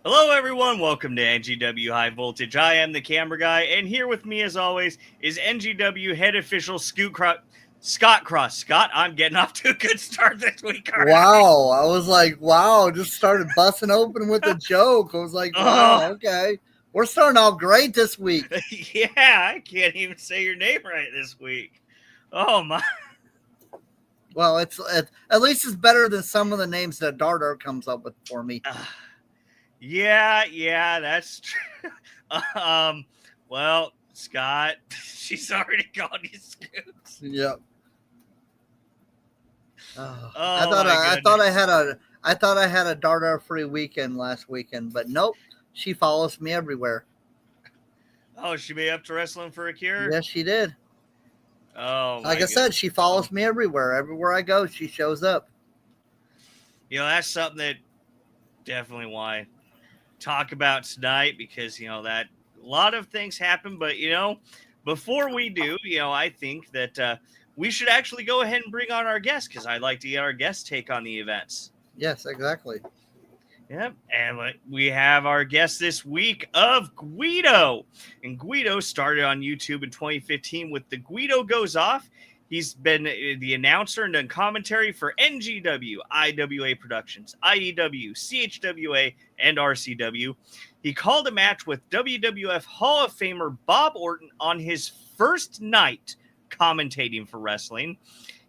Hello, everyone. Welcome to NGW High Voltage. I am the camera guy, and here with me, as always, is NGW head official Scott Cross. Scott, I'm getting off to a good start this week. Already. Wow. I was like, wow, just started busting open with a joke. I was like, wow, okay. We're starting off great this week. Yeah, I can't even say your name right this week. Oh, my. Well, it's at least it's better than some of the names that Darter comes up with for me. Yeah, that's true. Well, Scott, she's already called you Scoots. Yep. I thought I had a Darter free weekend last weekend, but nope. She follows me everywhere. Oh, she made up to Wrestling for a Cure? Yes, she did. Oh, like I said, she follows me everywhere. Everywhere I go, she shows up. You know, that's something that definitely want to talk about tonight because, you know, that a lot of things happen. But, you know, before we do, you know, I think that we should actually go ahead and bring on our guest because I'd like to get our guest take on the events. Yes, exactly. Yep, and we have our guest this week of Guido. And Guido started on YouTube in 2015 with The Guido Goes Off. He's been the announcer and done commentary for NGW, IWA Productions, IEW, CHWA, and RCW. He called a match with WWF Hall of Famer Bob Orton on his first night commentating for wrestling.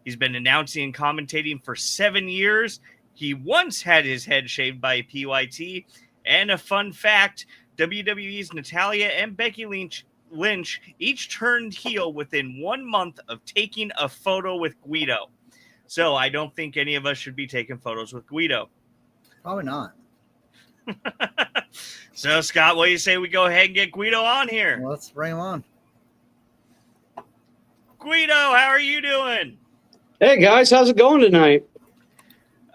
He's been announcing and commentating for 7 years. He once had his head shaved by a PYT. And a fun fact, WWE's Natalya and Becky Lynch each turned heel within 1 month of taking a photo with Guido. So I don't think any of us should be taking photos with Guido. Probably not. So, Scott, what do you say we go ahead and get Guido on here? Well, let's bring him on. Guido, how are you doing? Hey, guys, how's it going tonight?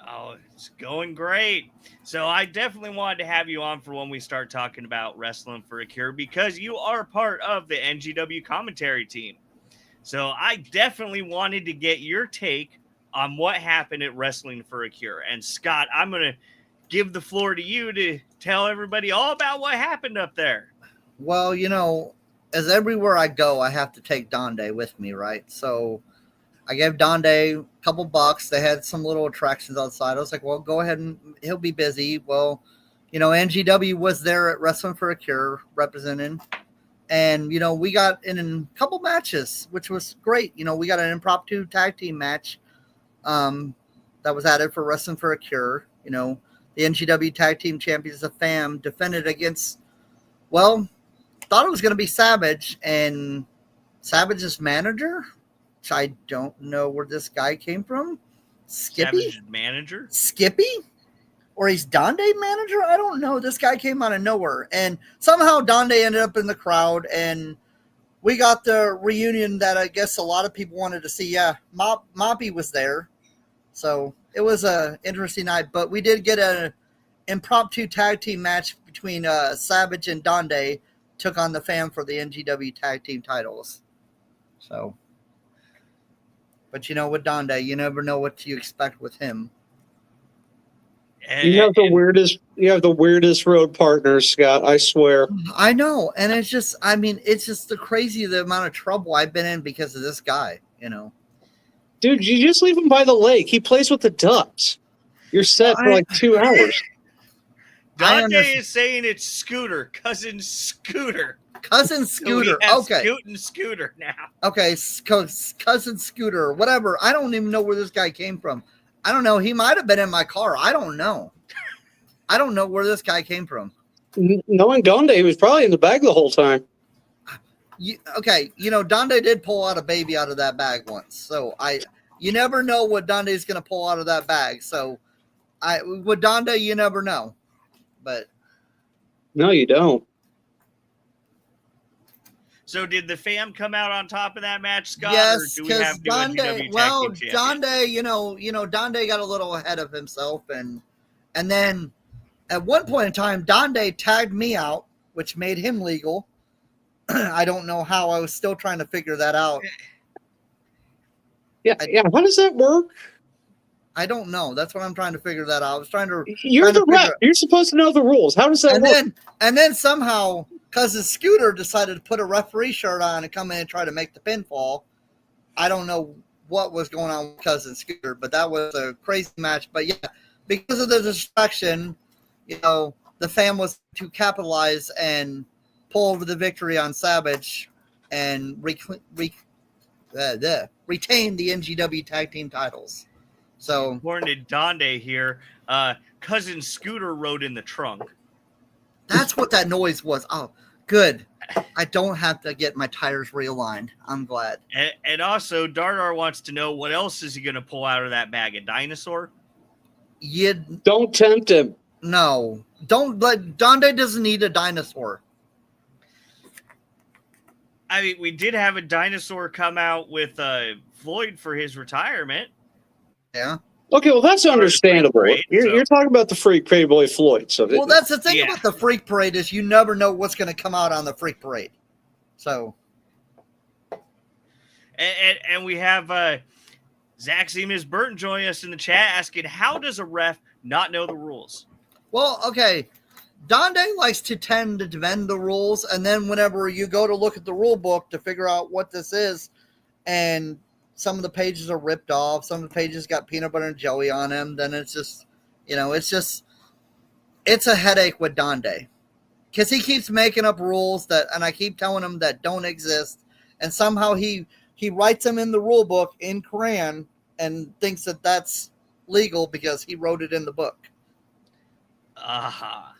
Oh, it's going great. So I definitely wanted to have you on for when we start talking about Wrestling for a Cure because you are part of the NGW commentary team. So I definitely wanted to get your take on what happened at Wrestling for a Cure. And Scott, I'm going to give the floor to you to tell everybody all about what happened up there. Well, you know, as everywhere I go, I have to take Donde with me, right? So I gave Donde a couple bucks. They had some little attractions outside. I was like, well, go ahead and he'll be busy. Well, you know, NGW was there at Wrestling for a Cure representing. And, you know, we got in a couple matches, which was great. You know, we got an impromptu tag team match that was added for Wrestling for a Cure. You know, the NGW Tag Team Champions of FAM defended against, well, thought it was going to be Savage and Savage's manager. I don't know where this guy came from. Skippy? Savage manager? Skippy? Or he's Donde manager? I don't know. This guy came out of nowhere. And somehow Donde ended up in the crowd. And we got the reunion that I guess a lot of people wanted to see. Yeah, Moppy was there. So it was an interesting night. But we did get an impromptu tag team match between Savage and Donde. Took on the FAM for the NGW tag team titles. So... But, you know, with Donde, you never know what you expect with him. You have the weirdest road partners, Scott, I swear. I know. And it's just, I mean, it's just the amount of trouble I've been in because of this guy, you know. Dude, you just leave him by the lake. He plays with the Ducks. You're set for like 2 hours. Donde is saying it's Scooter, cousin Scooter. Cousin Scooter. So okay. Scooter now. Okay, cousin Scooter, whatever. I don't even know where this guy came from. I don't know. He might have been in my car. I don't know. I don't know where this guy came from. Knowing Donde, he was probably in the bag the whole time. Okay, you know, Donde did pull out a baby out of that bag once. So you never know what Donde is going to pull out of that bag. So with Donde, you never know. But no, you don't. So did the FAM come out on top of that match, Scott? Yes, because Donde, you know, Donde got a little ahead of himself, and then at one point in time, Donde tagged me out, which made him legal. I don't know how. I was still trying to figure that out. Yeah. How does that work? I don't know. That's what I'm trying to figure that out. I was trying to. You're trying to the ref. figure- You're supposed to know the rules. How does that work? And then somehow, Cousin Scooter decided to put a referee shirt on and come in and try to make the pinfall. I don't know what was going on with Cousin Scooter, but that was a crazy match. But yeah, because of the distraction, the fam was to capitalize and pull over the victory on Savage and retain the NGW tag team titles. So, according to Donde here, Cousin Scooter rode in the trunk. that's what that noise was. Oh, good. I don't have to get my tires realigned. I'm glad. And also, Dardar wants to know, what else is he going to pull out of that bag? A dinosaur? Don't tempt him. No. Don't let Donde doesn't need a dinosaur. I mean, we did have a dinosaur come out with Floyd for his retirement. Yeah. Okay, well, that's understandable. Parade, you're talking about the Freak Boy Floyd. So well, that's the thing yeah. about the Freak Parade is you never know what's going to come out on the Freak Parade. So. And we have Zach Z. Ms. Burton joining us in the chat asking, how does a ref not know the rules? Well, okay. Donde likes to tend to defend the rules, and then whenever you go to look at the rule book to figure out what this is, and some of the pages are ripped off, some of the pages got peanut butter and jelly on them, then it's just, it's a headache with Donde. Because he keeps making up rules and I keep telling him that don't exist, and somehow he writes them in the rule book in crayon and thinks that that's legal because he wrote it in the book. Aha.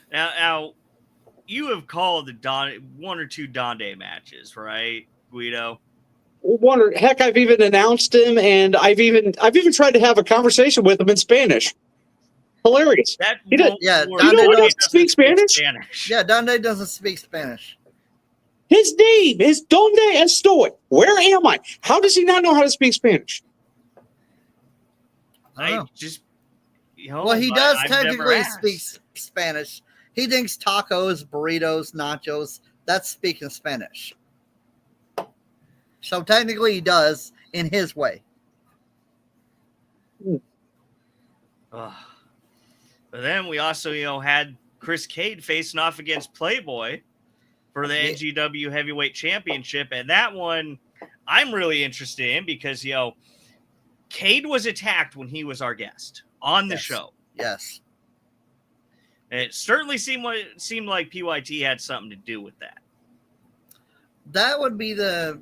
Now, you have called the one or two Donde matches, right, Guido? Heck, I've even announced him, and I've even tried to have a conversation with him in Spanish. Hilarious. Donde doesn't speak Spanish. Yeah, Donde doesn't speak Spanish. His name is Donde Estoy. Where am I? How does he not know how to speak Spanish? I just, well, he does technically speak Spanish. He thinks tacos, burritos, nachos, that's speaking Spanish. So technically he does in his way. But then we also, had Chris Cade facing off against Playboy for the NGW Heavyweight Championship. And that one I'm really interested in because, Cade was attacked when he was our guest on the show. Yes. And it certainly seemed like PYT had something to do with that. That would be the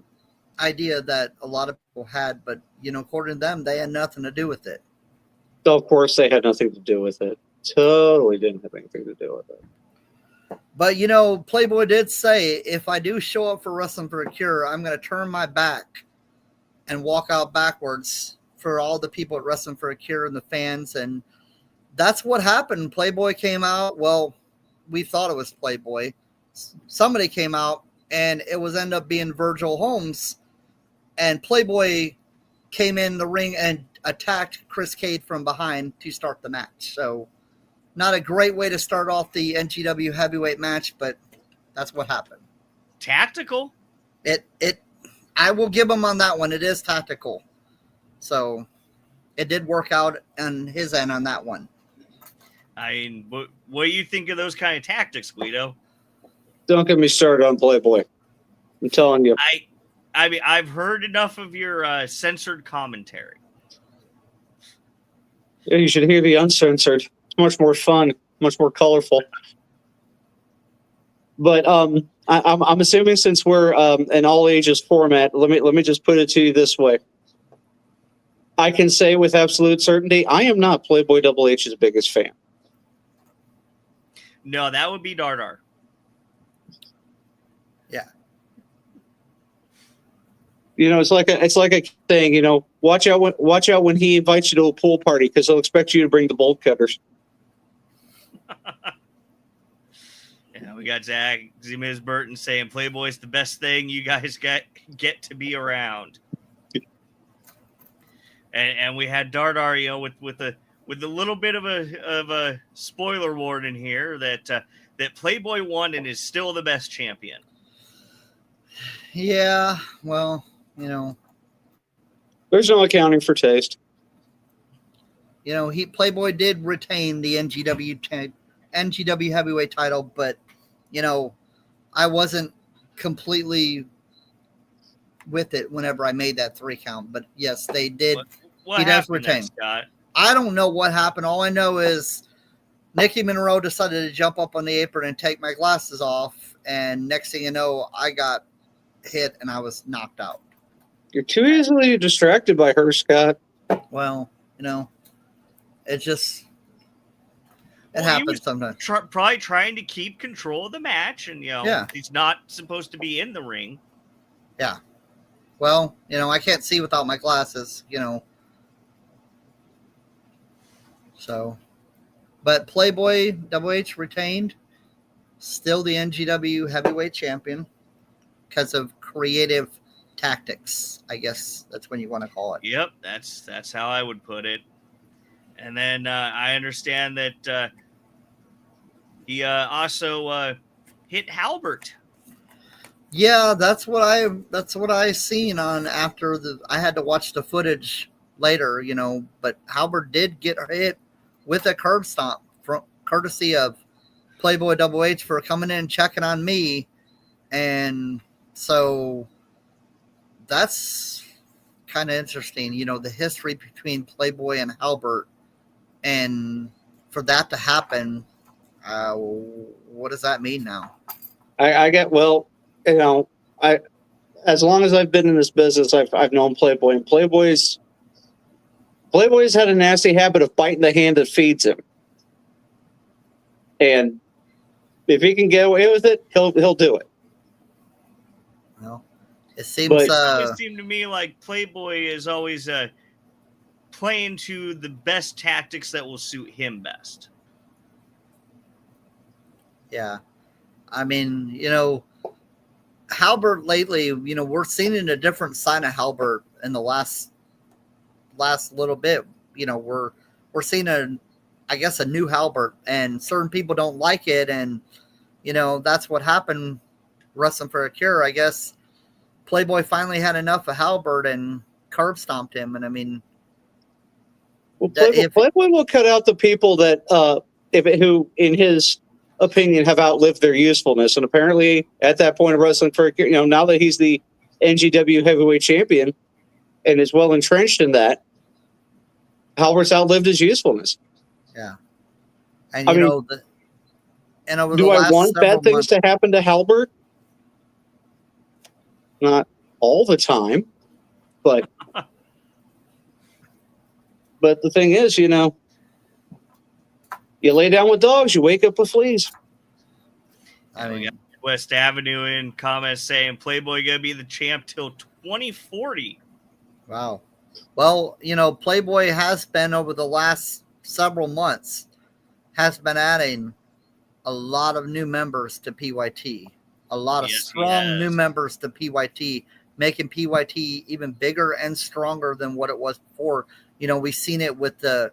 idea that a lot of people had, but, according to them, they had nothing to do with it. Of course, they had nothing to do with it. Totally didn't have anything to do with it. But, Playboy did say, if I do show up for Wrestling for a Cure, I'm going to turn my back and walk out backwards for all the people at Wrestling for a Cure and the fans. And that's what happened. Playboy came out. Well, we thought it was Playboy. Somebody came out, and it was end up being Virgil Holmes. And Playboy came in the ring and attacked Chris Cade from behind to start the match. So not a great way to start off the NGW heavyweight match, but that's what happened. Tactical. I will give him on that one. It is tactical. So it did work out on his end on that one. I mean, what do you think of those kind of tactics, Guido? Don't get me started on Playboy. I'm telling you. I mean, I've heard enough of your censored commentary. Yeah, you should hear the uncensored. It's much more fun, much more colorful. But I'm assuming since we're an all ages format, let me just put it to you this way. I can say with absolute certainty, I am not Playboy Double H's biggest fan. No, that would be Dardar. Yeah. It's like a thing. Watch out when he invites you to a pool party because he'll expect you to bring the bolt cutters. Yeah, we got Zach Zimis Burton saying Playboy's the best thing you guys get to be around. And we had Dardar, with a little bit of a spoiler warning here that Playboy won and is still the best champion. Yeah, well, But There's no accounting for taste. You know, Playboy did retain the NGW heavyweight title, but you know, I wasn't completely with it whenever I made that 3 count. But yes, they did. What he does happened retain. there, Scott? I don't know what happened. All I know is Nikki Monroe decided to jump up on the apron and take my glasses off, and next thing you know, I got hit and I was knocked out. You're too easily distracted by her, Scott. Well, you know, it happens sometimes. Probably trying to keep control of the match, and he's not supposed to be in the ring. Yeah. Well, you know, I can't see without my glasses, you know. So, but Playboy WH retained, still the NGW heavyweight champion because of creative tactics. I guess that's what you want to call it. Yep, that's how I would put it. And then I understand that he also hit Halbert. Yeah, that's what I seen on after I had to watch the footage later, you know, but Halbert did get hit with a curb stomp from courtesy of Playboy WH for coming in and checking on me. And so that's kind of interesting, you know, the history between Playboy and Halbert, and for that to happen, what does that mean now? I get, well, you know, as long as I've been in this business, I've known Playboy, and Playboy's had a nasty habit of biting the hand that feeds him. And if he can get away with it, he'll do it. Well, it seems it seemed to me like Playboy is always playing to the best tactics that will suit him best. Yeah. I mean, you know, Halbert lately, you know, we're seeing a different side of Halbert in the last little bit. You know, we're seeing I guess a new Halbert, and certain people don't like it, and you know, that's what happened wrestling for a cure. I guess Playboy finally had enough of Halbert and curb stomped him, and I mean, well, Playboy will cut out the people that who in his opinion have outlived their usefulness, and apparently at that point of wrestling for, you know, now that he's the NGW heavyweight champion and is well entrenched in that, Halbert's outlived his usefulness. Yeah. And do I want bad things to happen to Halbert? Not all the time, but the thing is, you know, you lay down with dogs, you wake up with fleas. I mean, we got West Avenue in comments saying Playboy gonna be the champ till 2040. Wow. Well, you know, Playboy has been over the last several months has been adding a lot of new members to PYT. A lot of strong new members to PYT, making PYT even bigger and stronger than what it was before. You know, we've seen it with the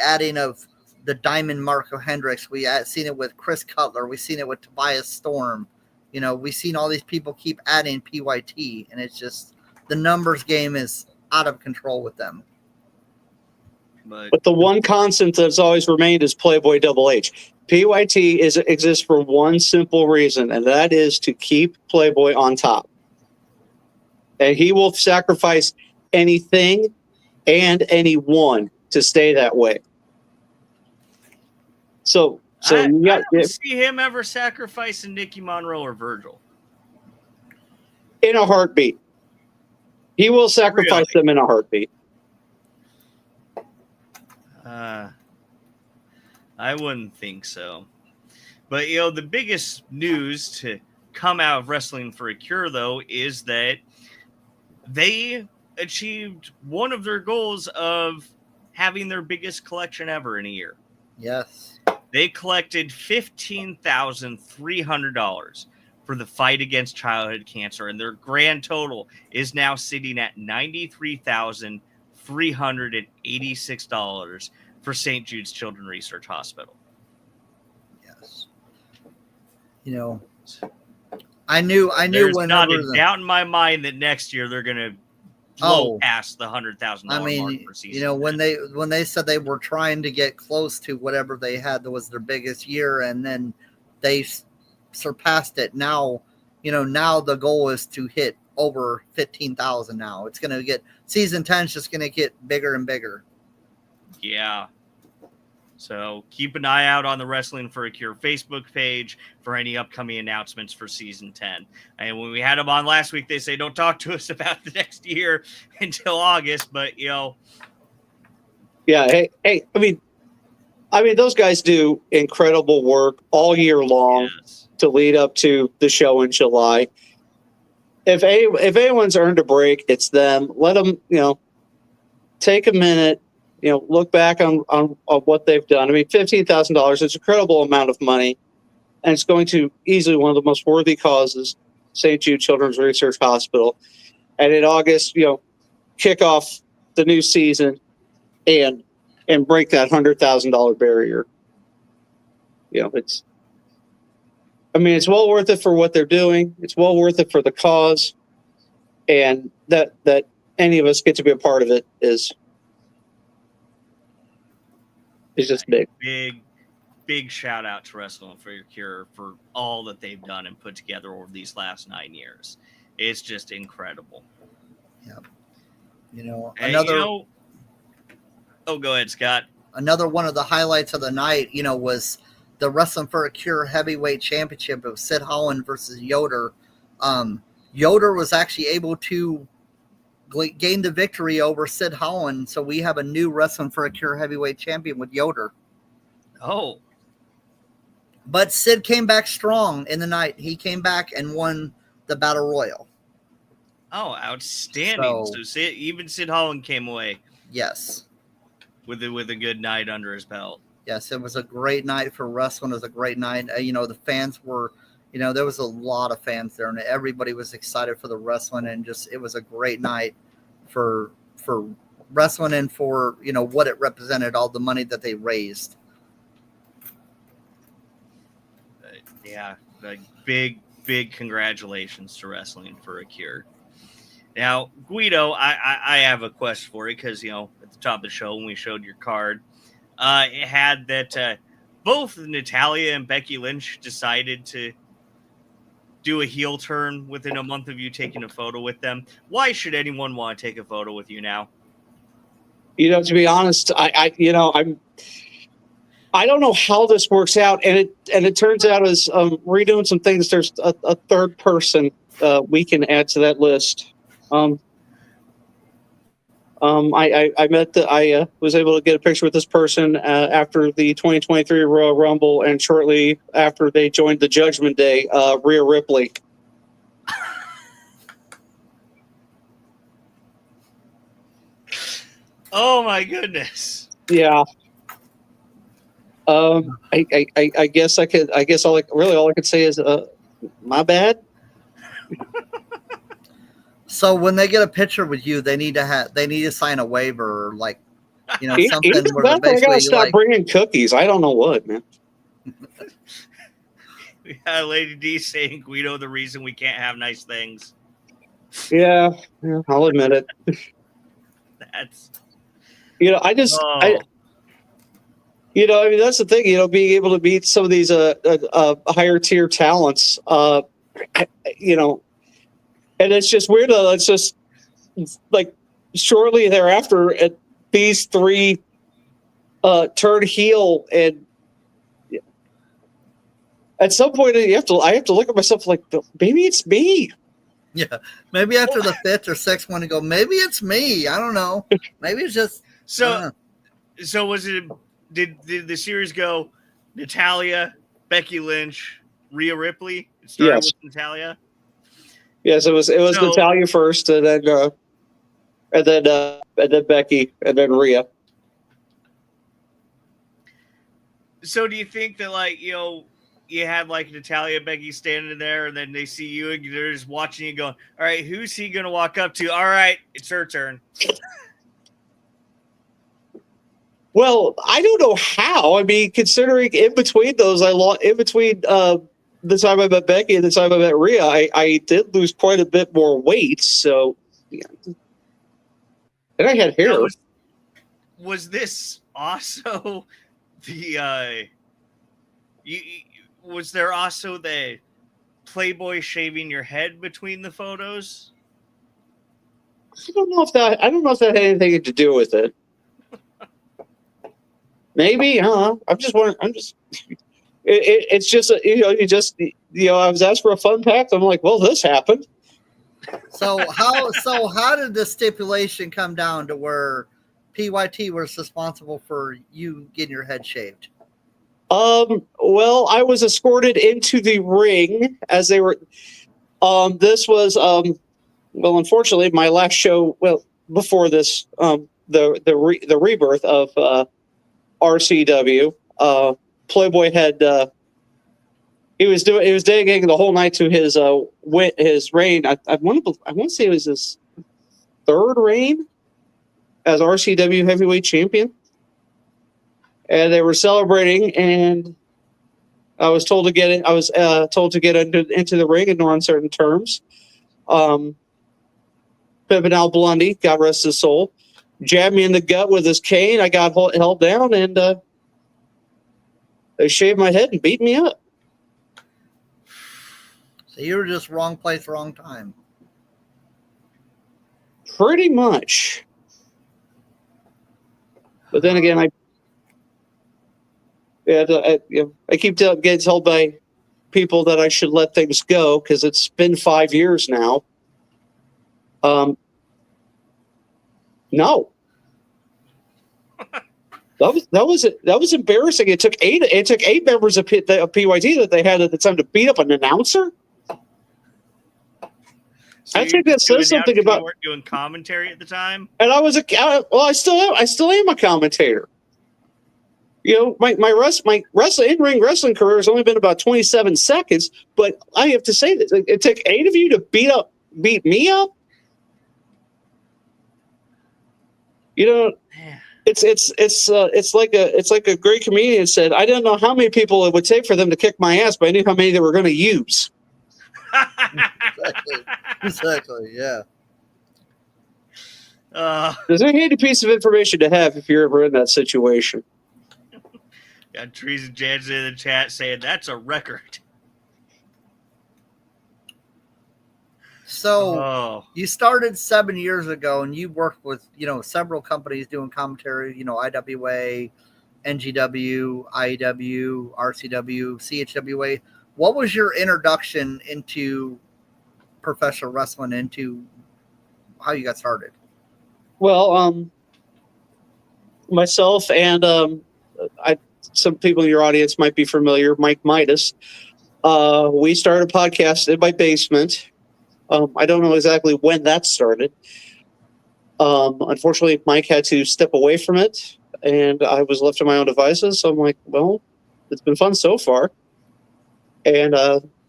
adding of the Diamond Marco Hendricks. We've seen it with Chris Cutler. We've seen it with Tobias Storm. You know, we've seen all these people keep adding PYT, and it's just the numbers game is out of control with them. But the one constant that's always remained is Playboy WH. PYT exists for one simple reason, and that is to keep Playboy on top. And he will sacrifice anything and anyone to stay that way. So I don't see him ever sacrificing Nikki Monroe or Virgil. In a heartbeat. He will sacrifice them in a heartbeat. I wouldn't think so. But, you know, the biggest news to come out of Wrestling for a Cure, though, is that they achieved one of their goals of having their biggest collection ever in a year. Yes. They collected $15,300 for the fight against childhood cancer, and their grand total is now sitting at $93,386 for St. Jude's Children's Research Hospital. Yes. You know, I knew There's not a doubt in my mind that next year they're going to blow past the $100,000 I mean, mark for season. you know, when they said they were trying to get close to whatever they had that was their biggest year, and then they surpassed it. Now, you know, now the goal is to hit over 15,000. Now it's going to get season 10 is just going to get bigger and bigger. Yeah. So keep an eye out on the Wrestling for a Cure Facebook page for any upcoming announcements for season 10. And when we had them on last week, they say don't talk to us about the next year until August. But you know, yeah. Hey. I mean, those guys do incredible work all year long to lead up to the show in July. If anyone's earned a break, it's them. Let them, you know, take a minute. You know, look back on what they've done. I mean, $15,000 is an incredible amount of money, and it's going to easily one of the most worthy causes, St. Jude Children's Research Hospital. And in August, you know, kick off the new season and break that $100,000 barrier. You know, it's well worth it for what they're doing. It's well worth it for the cause, and that any of us get to be a part of it is just big. Big shout out to Wrestling for Your Cure for all that they've done and put together over these last 9 years. It's just incredible. Yeah. You know, oh, go ahead, Scott. Another one of the highlights of the night, you know, was the Wrestling for a Cure Heavyweight Championship of Sid Holland versus Yoder. Yoder was actually able to gain the victory over Sid Holland, so we have a new Wrestling for a Cure Heavyweight Champion with Yoder. Oh. But Sid came back strong in the night. He came back and won the Battle Royal. Oh, outstanding. So Sid Holland came away. Yes. With a good night under his belt. Yes, it was a great night for wrestling. It was a great night. You know, the fans were, you know, there was a lot of fans there, and everybody was excited for the wrestling, and just it was a great night for wrestling and for, you know, what it represented, all the money that they raised. Yeah, like big congratulations to Wrestling for a Cure. Now, Guido, I have a question for you because, you know, at the top of the show when we showed your card, it had that both Natalya and Becky Lynch decided to do a heel turn within a month of you taking a photo with them. Why should anyone want to take a photo with you now? You know, to be honest, I don't know how this works out, and it turns out as redoing some things, there's a third person we can add to that list. I was able to get a picture with this person after the 2023 Royal Rumble, and shortly after they joined the Judgment Day, Rhea Ripley. Oh my goodness! Yeah. I guess all I could say is my bad. So when they get a picture with you, they need to sign a waiver, or like, you know, something where they gotta stop bringing cookies. I don't know what, man. We had Lady D saying Guido the reason we can't have nice things. Yeah, I'll admit it. That's, you know, that's the thing. You know, being able to meet some of these higher tier talents, you know. And it's just weird. It's just like shortly thereafter, these three turn heel, and at some point, I have to look at myself like, maybe it's me. Yeah, maybe after the fifth or sixth one, to go, maybe it's me. I don't know. Maybe it's just so. So was it? Did the series go Natalya, Becky Lynch, Rhea Ripley? It started with Natalya. Yes, it was Natalya first, and then Becky, and then Rhea. So do you think that, like, you know, you had like Natalya, Becky standing there, and then they see you and they're just watching you going, all right, who's he going to walk up to? All right, it's her turn. Well, I don't know how. I mean, considering in between those, the time I met Becky and the time I met Rhea, I did lose quite a bit more weight. So, yeah. And I had hair. Now, was this also the was there also the Playboy shaving your head between the photos? I don't know if that had anything to do with it. Maybe, I'm just wondering. It's just I was asked for a fun fact. I'm like, well, this happened. So how did the stipulation come down to where PYT was responsible for you getting your head shaved? Well, I was escorted into the ring as they were. This was well, unfortunately, my last show. Well, before this, the rebirth of RCW. Playboy had he was dedicating the whole night to his reign. I want to say it was his third reign as RCW heavyweight champion, and they were celebrating. And I was told to get in. I was told to get into the ring in no uncertain terms. Pimpin' Blundy, God rest his soul, jabbed me in the gut with his cane. I got held down, and they shaved my head and beat me up. So you were just wrong place, wrong time. Pretty much. But then again, I keep getting told by people that I should let things go because it's been 5 years now. No. That was embarrassing. It took eight members of PYT that they had at the time to beat up an announcer. So I think that says something about. You weren't doing commentary at the time, and I was I still am a commentator. My wrestling in-ring wrestling career has only been about 27 seconds, but I have to say this: it took 8 of you to beat me up. It's like a great comedian said. I didn't know how many people it would take for them to kick my ass, but I knew how many they were going to use. Exactly. Yeah. There's a handy piece of information to have if you're ever in that situation. Got Teresa Jansen in the chat saying that's a record. So you started 7 years ago, and you worked with several companies doing commentary. IWA, NGW, IEW, RCW, CHWA. What was your introduction into professional wrestling? Into how you got started? Well, myself and some people in your audience might be familiar. Mike Midas. We started a podcast in my basement. I don't know exactly when that started. Unfortunately, Mike had to step away from it, and I was left to my own devices. So I'm like, well, it's been fun so far. And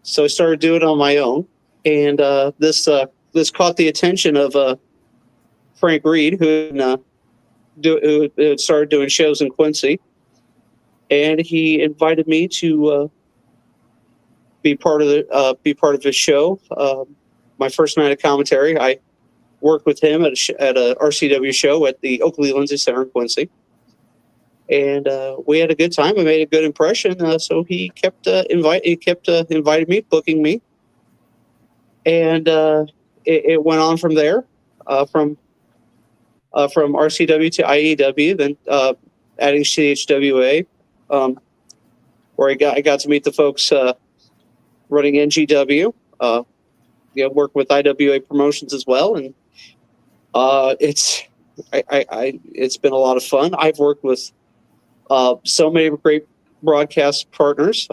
so I started doing it on my own. And this caught the attention of Frank Reed, who started doing shows in Quincy. And he invited me to be part of his show. My first night of commentary, I worked with him at a RCW show at the Oakley Lindsay Center in Quincy, and we had a good time. I made a good impression, so he kept inviting me, booking me, and it went on from there, from RCW to IEW, then adding CHWA, where I got to meet the folks running NGW. Work with IWA Promotions as well, and it's been a lot of fun. I've worked with so many great broadcast partners.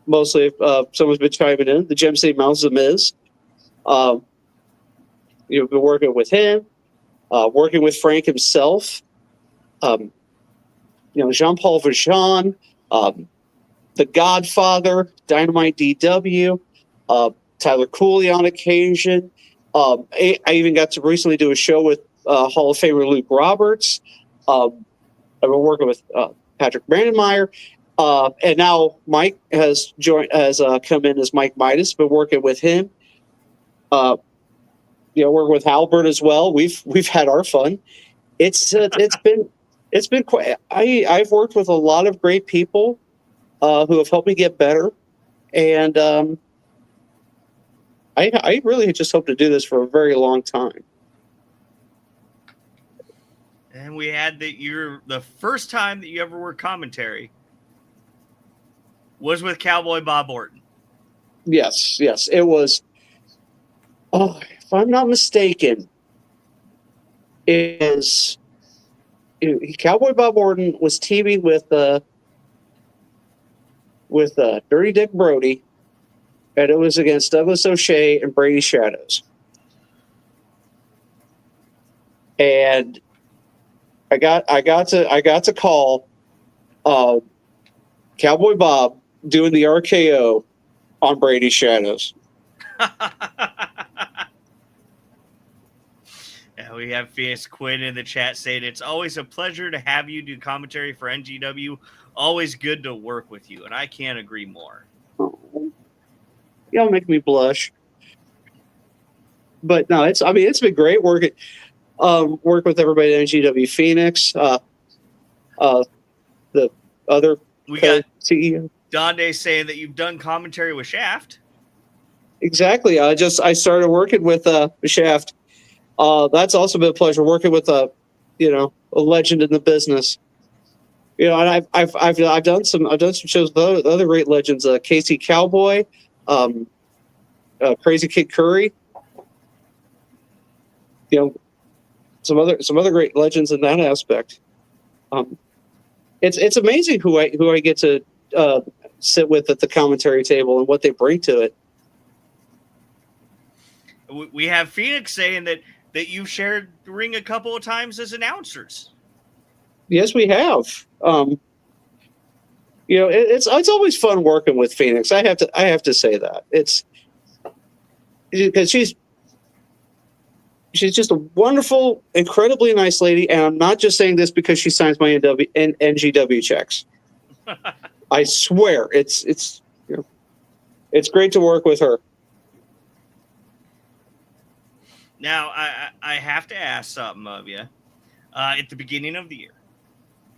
Mostly, someone's been chiming in. The Gem City Mountains, The Miz. Been working with him, working with Frank himself. Jean-Paul Valjean, The Godfather, Dynamite DW. Tyler Cooley on occasion. I even got to recently do a show with Hall of Famer Luke Roberts. I've been working with Patrick Brandonmeyer. And now Mike has come in as Mike Midas. Been working with him. work with Halbert as well. We've had our fun. It's been quite. I've worked with a lot of great people who have helped me get better, and I really just hope to do this for a very long time. And we had the first time that you ever were commentary was with Cowboy Bob Orton. Yes, it was. Oh, if I'm not mistaken, Cowboy Bob Orton was teaming with Dirty Dick Brody, and it was against Douglas O'Shea and Brady Shadows. And I got to call Cowboy Bob doing the RKO on Brady Shadows. Yeah, we have Phoenix Quinn in the chat saying it's always a pleasure to have you do commentary for NGW. Always good to work with you, and I can't agree more. Oh, y'all make me blush. But no, it's been great working with everybody at NGW Phoenix. The other got CEO Donde saying that you've done commentary with Shaft. Exactly. I started working with Shaft. That's also been a pleasure working with a legend in the business. And I've done some shows with other great legends. Casey Cowboy, Crazy Kid Curry. Some other great legends in that aspect. It's amazing who I get to sit with at the commentary table and what they bring to it. We have Phoenix saying that you've shared the ring a couple of times as announcers. Yes, we have. It's always fun working with Phoenix. I have to say that it's because she's just a wonderful, incredibly nice lady, and I'm not just saying this because she signs my NGW checks. I swear, it's great to work with her. Now, I have to ask something of you. At the beginning of the year,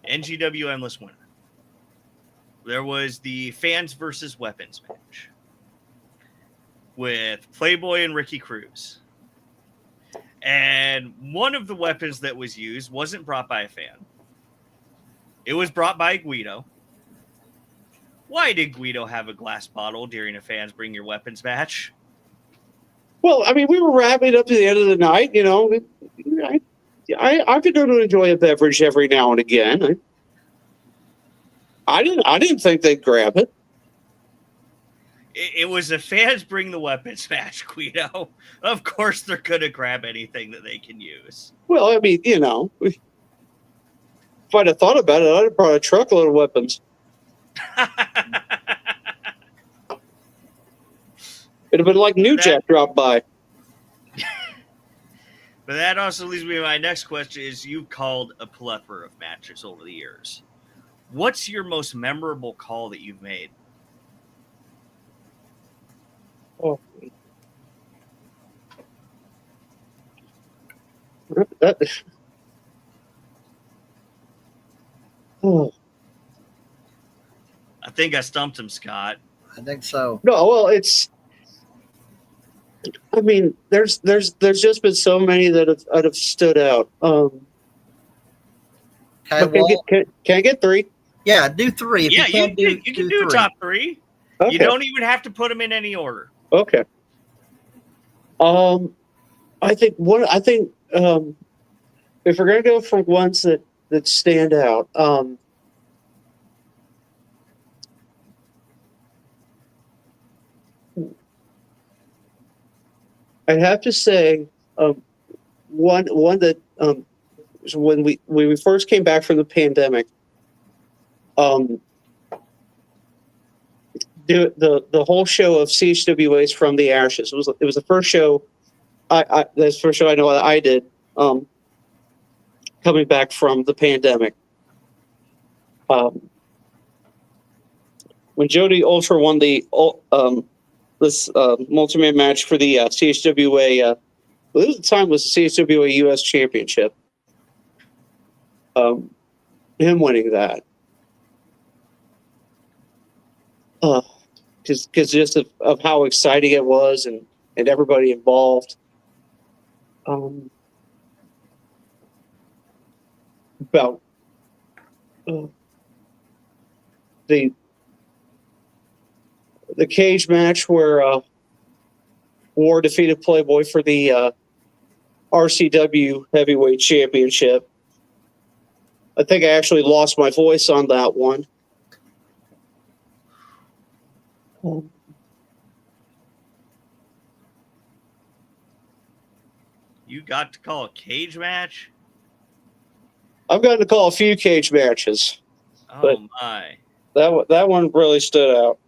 NGW Endless Winter, there was the fans versus weapons match with Playboy and Ricky Cruz. And one of the weapons that was used wasn't brought by a fan. It was brought by Guido. Why did Guido have a glass bottle during a fans bring your weapons match? Well, we were wrapping up to the end of the night. I've been known to enjoy a beverage every now and again. I didn't think they'd grab it. It was a fans bring the weapons match, Guido. Of course, they're gonna grab anything that they can use. Well, if I'd have thought about it, I'd have brought a truckload of weapons. It'd have been like New Jack dropped by. But that also leads me to my next question: is you've called a plethora of matches over the years. What's your most memorable call that you've made? Oh. Oh. I think I stumped him, Scott. I think so. No, well, there's just been so many that have stood out. Okay, can I get three? Yeah, do three. If yeah, you can do top three. Okay. You don't even have to put them in any order. Okay. I think if we're gonna go for ones that stand out, I'd have to say one that when we first came back from the pandemic, the whole show of CHWA's From the Ashes. It was the first show that's the first show I know that I did coming back from the pandemic. When Jody Ultra won the this multi-man match for the CHWA believe at the time was the CSWA U.S. Championship. Him winning that. Because just of how exciting it was and everybody involved. About the cage match where War defeated Playboy for the RCW Heavyweight Championship. I think I actually lost my voice on that one. You got to call a cage match? I've gotten to call a few cage matches. Oh my! That one really stood out.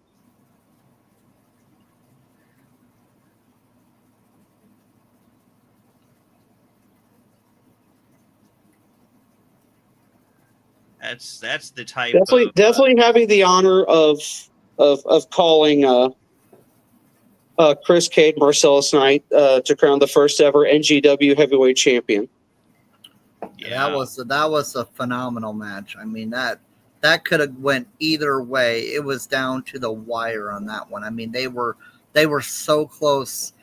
That's the type. Definitely having the honor of calling Chris Cade, Marcellus Knight to crown the first ever NGW Heavyweight Champion. Yeah, that was a phenomenal match. I mean that could have went either way. It was down to the wire on that one. I mean they were so close.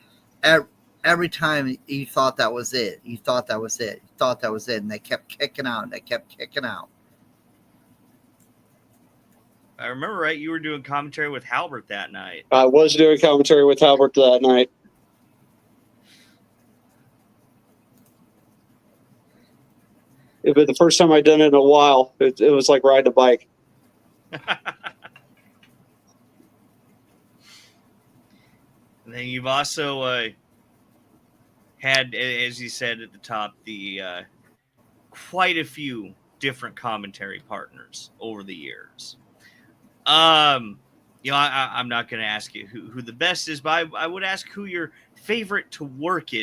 Every time you thought that was it, and they kept kicking out. I remember, right? You were doing commentary with Halbert that night. I was doing commentary with Halbert that night. It was the first time I'd done it in a while. It was like riding a bike. And then you've also had, as you said at the top, the quite a few different commentary partners over the years. I'm not going to ask you who the best is, but I would ask who your favorite to work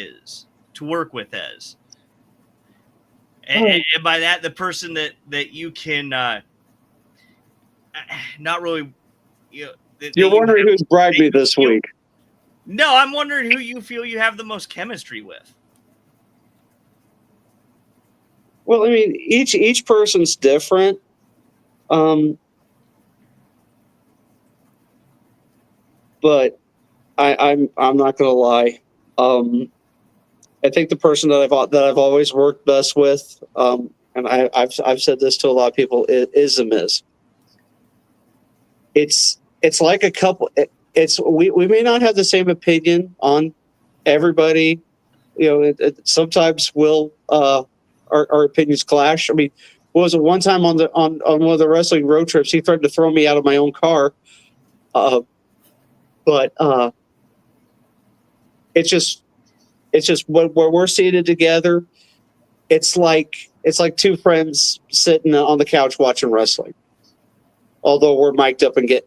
with as. And by that, the person that you can not really, you're wondering who's bribed me this week. No, I'm wondering who you feel you have the most chemistry with. Well, I mean, each person's different. But I'm not gonna lie. I think the person that I've always worked best with, and I've said this to a lot of people, is The Miz. It's like a couple. We may not have the same opinion on everybody. Sometimes our opinions clash. I mean, what was it one time on one of the wrestling road trips? He threatened to throw me out of my own car. But it's just where we're seated together. It's like two friends sitting on the couch watching wrestling. Although we're mic'd up to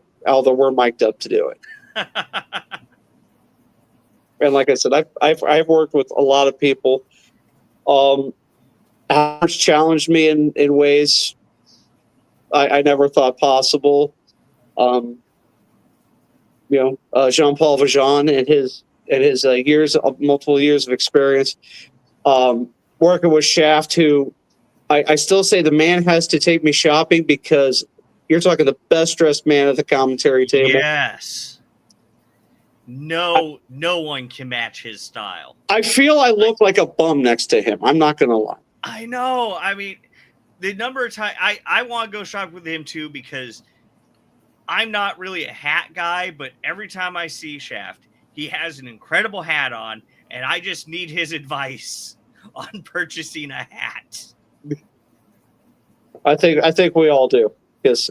do it. And like I said, I've worked with a lot of people. Howard's challenged me in ways I never thought possible. Jean-Paul Valjean and his multiple years of experience, working with Shaft, who I still say the man has to take me shopping because you're talking the best dressed man at the commentary table. Yes. No one can match his style. I feel I look like a bum next to him. I'm not going to lie. I know. I mean, the number of times I want to go shopping with him too, because I'm not really a hat guy, but every time I see Shaft, he has an incredible hat on, and I just need his advice on purchasing a hat. I think we all do, because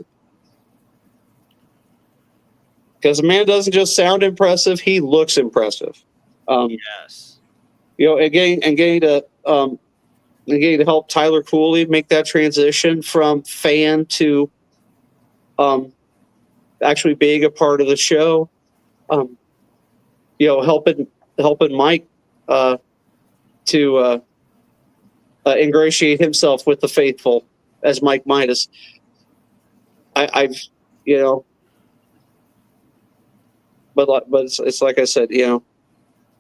the man doesn't just sound impressive; he looks impressive. Yes. Getting to help Tyler Cooley make that transition from fan to actually being a part of the show, helping Mike to ingratiate himself with the faithful as Mike Midas. But it's like I said,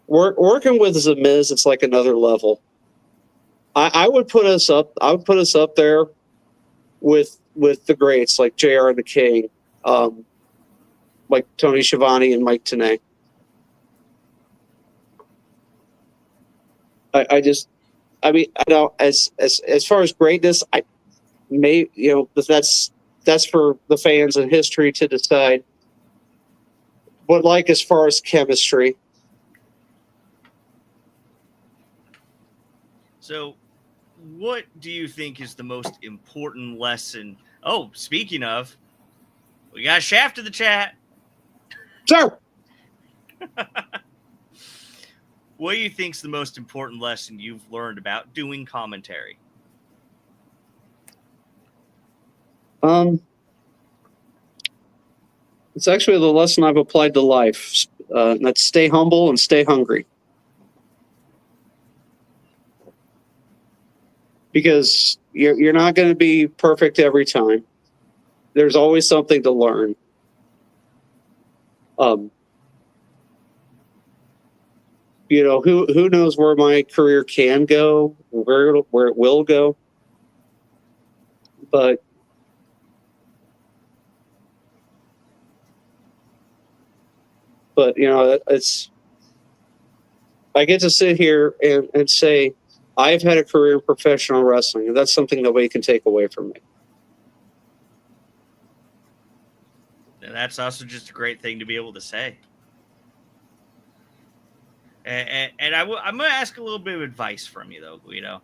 Working with The Miz, it's like another level. I would put us up. I would put us up there with the greats like JR and the King, like Tony Schiavone and Mike Tenay. I mean, I know as far as greatness, I may, that's for the fans and history to decide. But like as far as chemistry, So, what do you think is the most important lesson? Oh, speaking of, we got Shaft in the chat. sir. What do you think is the most important lesson you've learned about doing commentary? It's actually the lesson I've applied to life. That's stay humble and stay hungry. Because you're not going to be perfect every time. There's always something to learn. Who knows where my career can go, where it will go. But it's, I get to sit here and say, I've had a career in professional wrestling, and that's something nobody can take away from me. And that's also just a great thing to be able to say. And I'm going to ask a little bit of advice from you, though, Guido.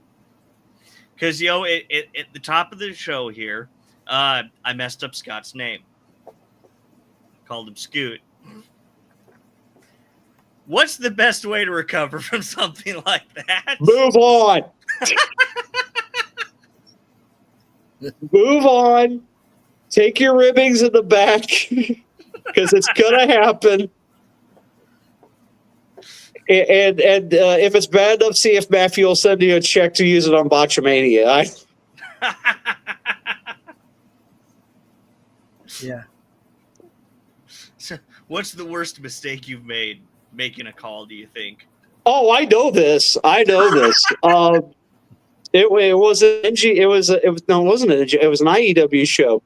Because, at the top of the show here, I messed up Scott's name. Called him Scoot. What's the best way to recover from something like that? Move on. Move on. Take your ribbings in the back because it's going to happen. And if it's bad enough, see if Matthew will send you a check to use it on Botchamania. Yeah. So, what's the worst mistake you've made making a call, do you think? Oh, I know this. It was an NG. It wasn't an NG. It was an IEW show,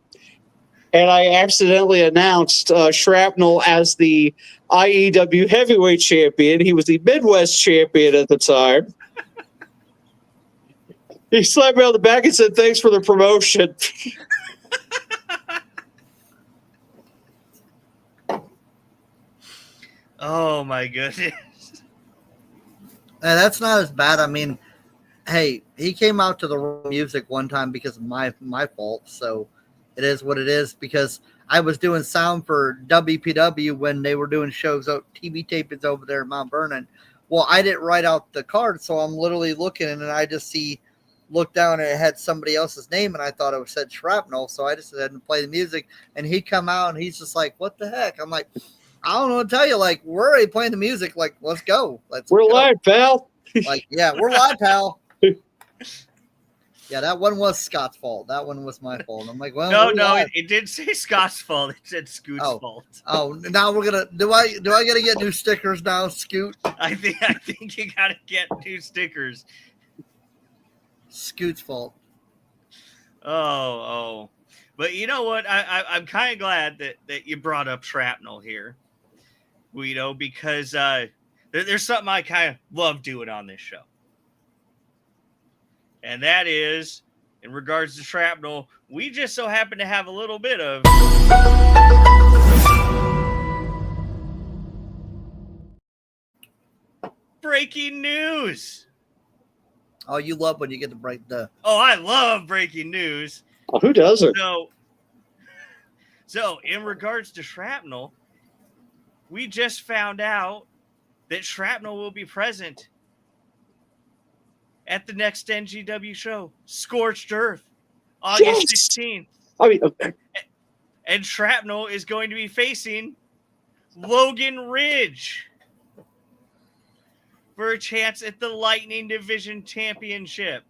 and I accidentally announced Shrapnel as the IEW heavyweight champion. He was the Midwest champion at the time. He slapped me on the back and said, "Thanks for the promotion." Oh my goodness. And that's not as bad. I mean, hey, he came out to the music one time because of my fault. So it is what it is, because I was doing sound for WPW when they were doing shows out TV tapings over there at Mount Vernon. Well, I didn't write out the card, so I'm literally looking and I just look down and it had somebody else's name and I thought it said Shrapnel. So I just had to play the music and he come out and he's just like, "What the heck?" I'm like, "I don't know what to tell you. Like, we're already playing the music. Like, let's go. We're live, pal." Like, yeah, we're live, pal. Yeah, that one was Scott's fault. That one was my fault. I'm like, well, no, it didn't say Scott's fault. It said Scoot's fault. Oh, now we're gonna do I gotta get new stickers now, Scoot? I think you gotta get new stickers. Scoot's fault. Oh. But you know what? I'm kind of glad that you brought up Shrapnel here, Guido, because there's something I kind of love doing on this show. And that is, in regards to Shrapnel, we just so happen to have a little bit of breaking news. Oh, you love when you get to break the... Oh, I love breaking news. Oh, who doesn't? So, in regards to Shrapnel, we just found out that Shrapnel will be present at the next NGW show, Scorched Earth, August 16th. I mean, and Shrapnel is going to be facing Logan Ridge for a chance at the Lightning Division Championship,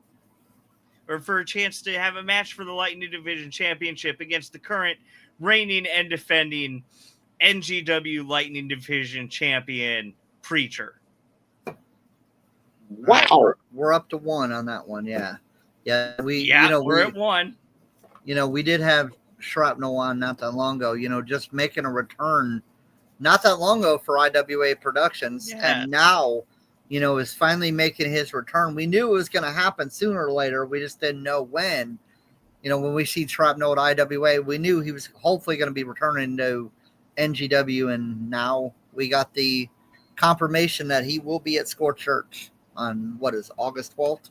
or for a chance to have a match for the Lightning Division Championship against the current reigning and defending NGW Lightning Division Champion, Preacher. Wow. We're up to 1 on that one. Yeah. Yeah. We're at 1. We did have Shrapnel on not that long ago, just making a return not that long ago for IWA Productions. Yeah. And now, is finally making his return. We knew it was going to happen sooner or later. We just didn't know when. When we see Shrapnel at IWA, we knew he was hopefully going to be returning to NGW. And now we got the confirmation that he will be at Score Church on August 12th?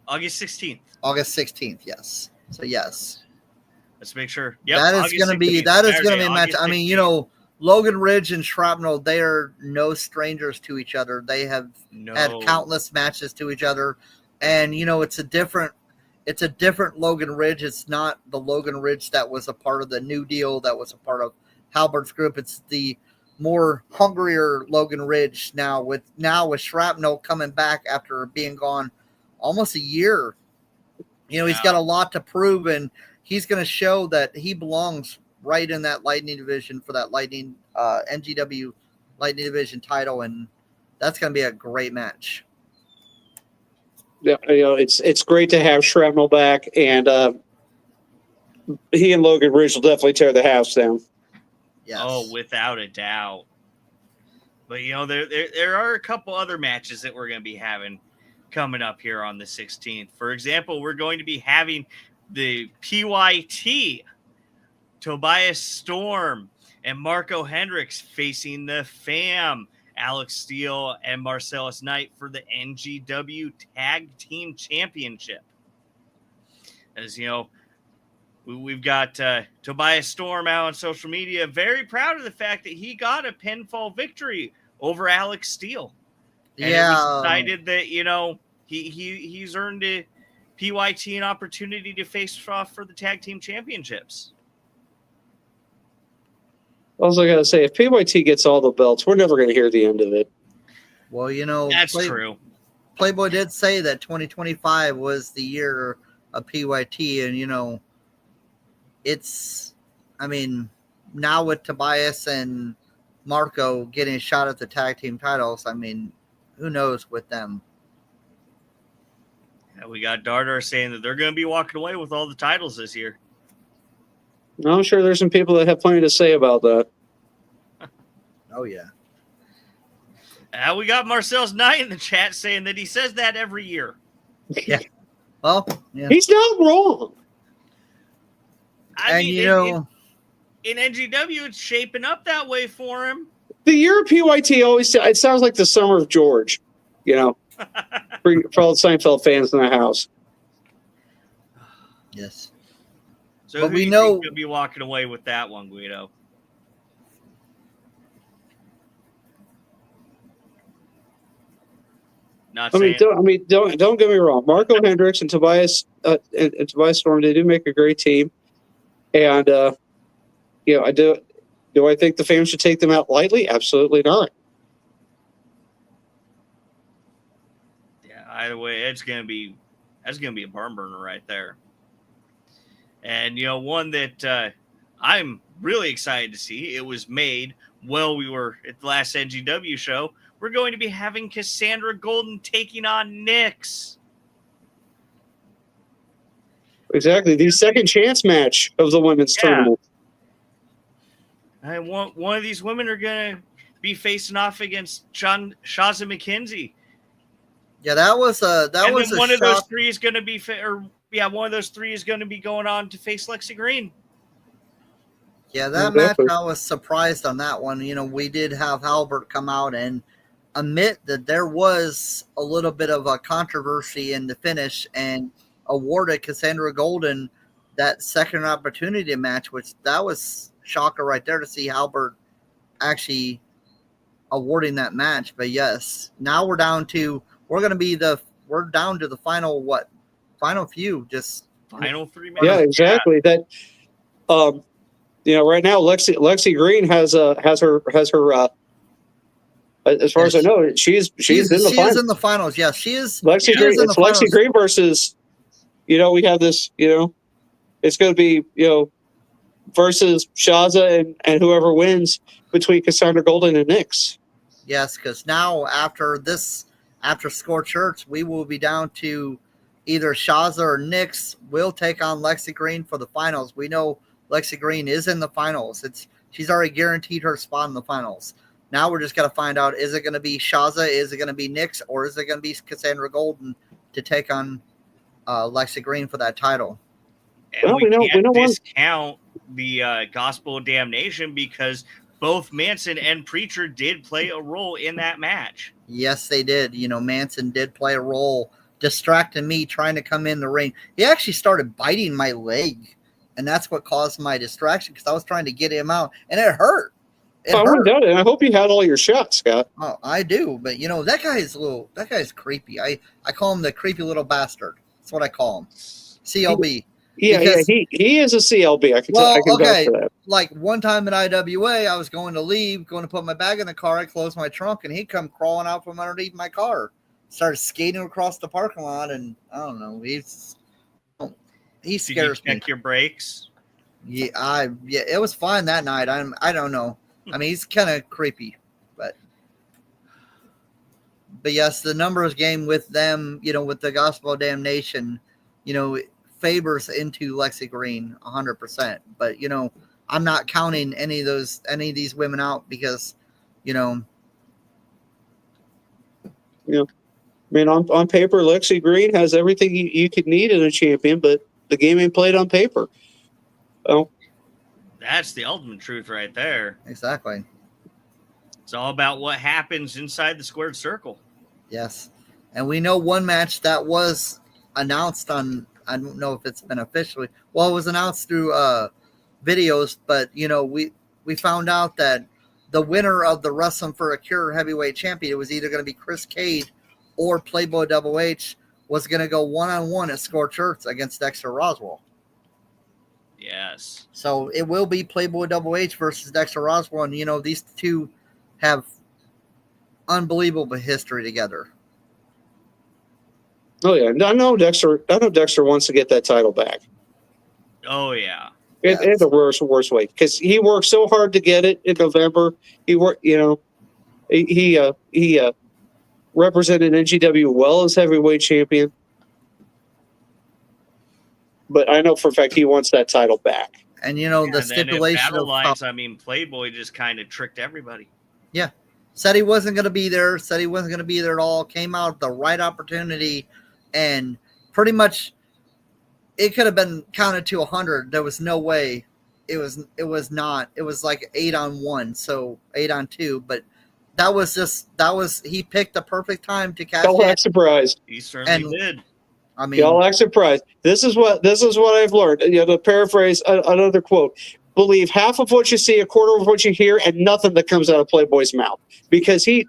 August 16th. August 16th, yes. So, yes. Let's make sure. Yep, that is going to be a match. I mean, Logan Ridge and Shrapnel, they are no strangers to each other. They have had countless matches to each other. And, it's a different Logan Ridge. It's not the Logan Ridge that was a part of the New Deal, that was a part of Halbert's group. It's the more hungrier Logan Ridge now with Shrapnel coming back after being gone almost a year. He's got a lot to prove, and he's going to show that he belongs right in that Lightning division for that NGW Lightning division title, and that's going to be a great match. Yeah, it's great to have Shrapnel back, and he and Logan Ridge will definitely tear the house down. Yes. Oh, without a doubt. But there are a couple other matches that we're going to be having coming up here on the 16th. For example, we're going to be having the PYT, Tobias Storm and Marco Hendricks facing the FAM, Alex Steele and Marcellus Knight, for the NGW Tag Team Championship. As we've got Tobias Storm out on social media, very proud of the fact that he got a pinfall victory over Alex Steele. And it was decided that, he's earned a PYT an opportunity to face off for the tag team championships. Also, I got to say, if PYT gets all the belts, we're never going to hear the end of it. Well, that's true. Playboy did say that 2025 was the year of PYT, and, now with Tobias and Marco getting a shot at the tag team titles, who knows with them? Yeah, we got Dardar saying that they're going to be walking away with all the titles this year. I'm sure there's some people that have plenty to say about that. Oh, yeah. We got Marcel's Knight in the chat saying that he says that every year. Yeah. Well, yeah. He's not wrong. In NGW, it's shaping up that way for him. The year of PYT it sounds like the summer of George, for all the Seinfeld fans in the house. Yes. So but who we do you know think will be walking away with that one, Guido? Don't get me wrong. Marco Hendricks and Tobias and Tobias Storm, they do make a great team, and I do. Do I think the fans should take them out lightly? Absolutely not. Yeah, either way, that's gonna be a barn burner right there. And one that I'm really excited to see. It was made while we were at the last NGW show. We're going to be having Cassandra Golden taking on Nyx. Exactly, the second chance match of the women's tournament. And one of these women are going to be facing off against Shaza McKenzie. Yeah, that was one of those three is going to be one of those three is going to be going on to face Lexi Green. Yeah, that match, I was surprised on that one. We did have Halbert come out and admit that there was a little bit of a controversy in the finish and awarded Cassandra Golden that second opportunity match, which that was shocker right there to see Halbert actually awarding that match. But yes, now we're down to the final few, just final 3 minutes. Yeah, exactly. Yeah. That right now Lexi Green has her as far as I know, she's in the finals. She is in the finals. Yes, she is. Lexi Green. It's Lexi Green versus, we have this, it's going to be, versus Shaza and whoever wins between Cassandra Golden and Nyx. Yes, because now after after Scorched Earth, we will be down to either Shaza or Nyx will take on Lexi Green for the finals. We know Lexi Green is in the finals. She's already guaranteed her spot in the finals. Now we're just going to find out, is it going to be Shaza, is it going to be Nyx, or is it going to be Cassandra Golden to take on Lexi Green for that title? And we can't discount the Gospel of Damnation because both Manson and Preacher did play a role in that match. Yes, they did. Manson did play a role, distracting me trying to come in the ring. He actually started biting my leg, and that's what caused my distraction because I was trying to get him out, and it hurt. I hope you had all your shots, Scott. Oh, I do, but that guy's creepy. I call him the creepy little bastard. That's what I call him. CLB. He is a CLB. I can vouch for that. Like one time at IWA, I was going to put my bag in the car. I closed my trunk, and he'd come crawling out from underneath my car. Started skating across the parking lot, and I don't know. He scares me. Check your brakes. Yeah, it was fine that night. I don't know. I mean, he's kind of creepy, but yes, the numbers game with them, with the Gospel of Damnation, favors into Lexi Green 100%. But I'm not counting any of these women out because, Yeah. I mean, on paper, Lexi Green has everything you could need in a champion, but the game ain't played on paper. Oh, that's the ultimate truth right there. Exactly. It's all about what happens inside the squared circle. Yes. And we know one match that was announced on, I don't know if it's been officially, well, it was announced through videos, but, we found out that the winner of the Wrestling for a Cure heavyweight champion, it was either going to be Chris Cade or Playboy Double H, was going to go one-on-one at Scorched Earth against Dexter Roswell. Yes. So it will be Playboy Double H versus Dexter Roswell, and these two have unbelievable history together. Oh yeah, I know Dexter wants to get that title back. Oh yeah. In the worst way, because he worked so hard to get it in November. He worked, he represented NGW well as heavyweight champion. But I know for a fact he wants that title back. And the stipulation Battle Lines, Playboy just kind of tricked everybody. Yeah. Said he wasn't going to be there. Said he wasn't going to be there at all. Came out at the right opportunity, and pretty much it could have been counted to 100. There was no way. It was not. It was like 8-on-1, so 8-on-2. But he picked the perfect time to catch. Y'all act surprised. He certainly did. I mean, y'all act surprised. This is what I've learned. To paraphrase another quote. Believe half of what you see, a quarter of what you hear, and nothing that comes out of Playboy's mouth. Because if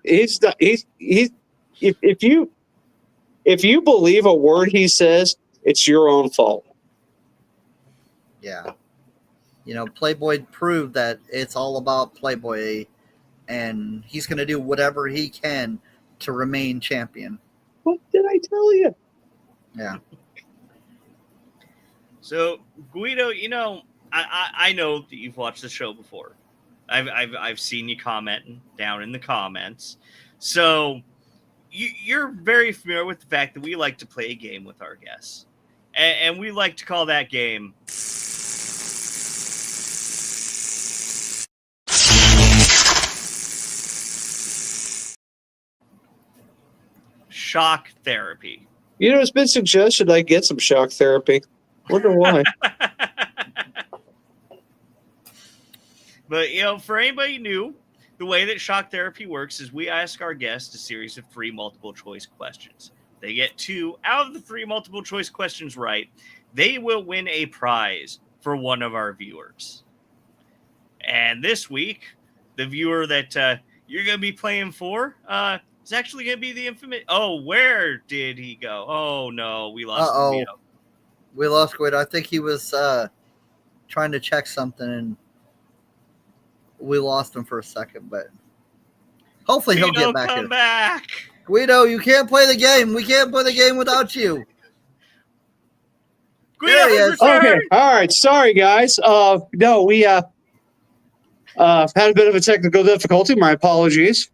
you believe a word he says, it's your own fault. Yeah. Playboy proved that it's all about Playboy, and he's going to do whatever he can to remain champion. What did I tell you? Yeah. So, Guido, I know that you've watched the show before. I've seen you commenting down in the comments. So you're very familiar with the fact that we like to play a game with our guests. And we like to call that game Shock Therapy. It's been suggested I get some shock therapy. Wonder why. But, for anybody new, the way that shock therapy works is we ask our guests a series of 3 multiple choice questions. They get 2 out of the 3 multiple choice questions right. They will win a prize for one of our viewers. And this week, the viewer that you're going to be playing for is actually going to be the infamous. Oh, where did he go? Oh, no, we lost Guido. We lost Guido. I think he was trying to check something, and we lost him for a second, but hopefully he'll get back. Come back. Guido, you can't play the game. We can't play the game without you. Guido, okay. All right. Sorry, guys. No, we had a bit of a technical difficulty. My apologies.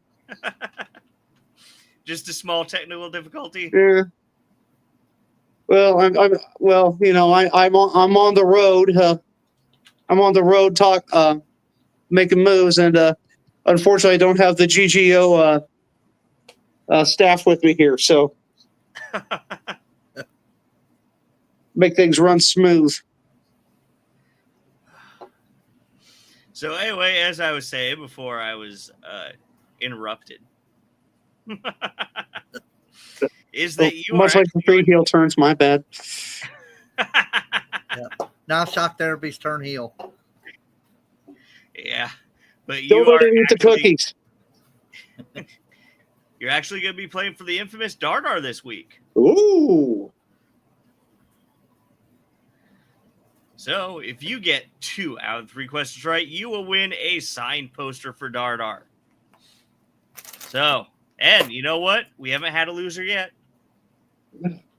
Just a small technical difficulty. Yeah. Well, I'm on the road. I'm on the road making moves, and unfortunately, I don't have the GGO staff with me here, so make things run smooth. So anyway, as I was saying before I was interrupted, is that you much are like the free heel turns, my bad. Now shock therapy's turn heel. Yeah, but you Don't let are it eat the cookies. You're actually going to be playing for the infamous Dardar this week. Ooh. So if you get 2 out of 3 questions right, you will win a signed poster for Dardar. So, and you know what? We haven't had a loser yet.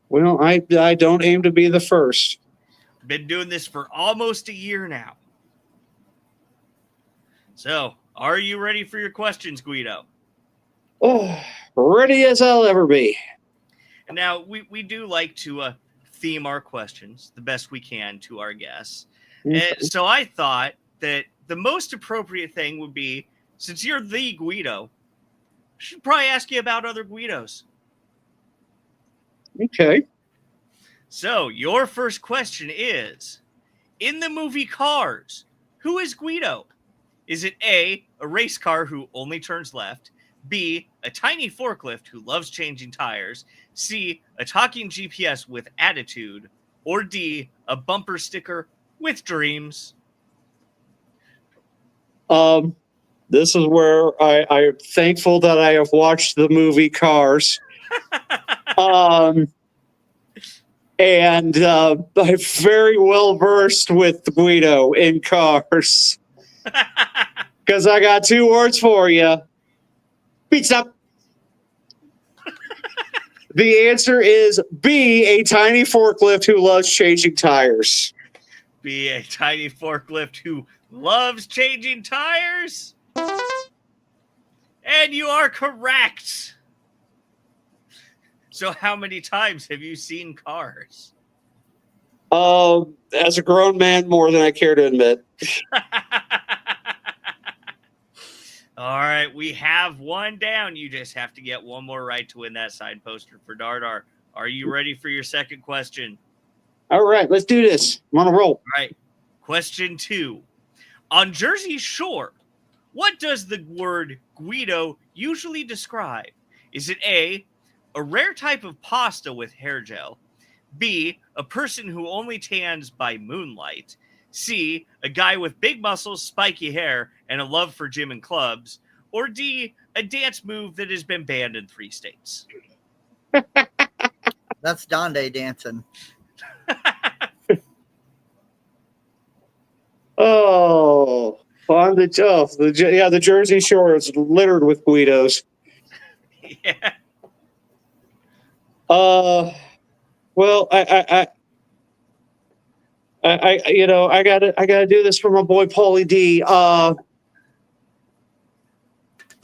Well, I don't aim to be the first. Been doing this for almost a year now. So, are you ready for your questions, Guido? Oh, ready as I'll ever be. And now we do like to theme our questions the best we can to our guests. Okay. So I thought that the most appropriate thing would be, since you're the Guido, I should probably ask you about other Guidos. Okay. So your first question is, in the movie Cars, who is Guido? Is it A, a race car who only turns left, B, a tiny forklift who loves changing tires, C, a talking GPS with attitude, or D, a bumper sticker with dreams? This is where I'm thankful that I have watched the movie Cars. And I'm very well versed with Guido in Cars. Because I got 2 words for you. Pizza. The answer is B, a tiny forklift who loves changing tires. B, a tiny forklift who loves changing tires? And you are correct. So how many times have you seen Cars? As a grown man, more than I care to admit. All right, we have one down. You just have to get one more right to win that signed poster for Dardar. Are you ready for your second question? All right, let's do this. I'm on a roll. All right. Question 2. On Jersey Shore, what does the word Guido usually describe? Is it A, a rare type of pasta with hair gel, B, a person who only tans by moonlight, C, a guy with big muscles, spiky hair, and a love for gym and clubs, or D, a dance move that has been banned in 3 states? That's Donde dancing. Oh, on the Jersey Shore is littered with Guidos. Yeah. Well, I gotta do this for my boy Paulie D. A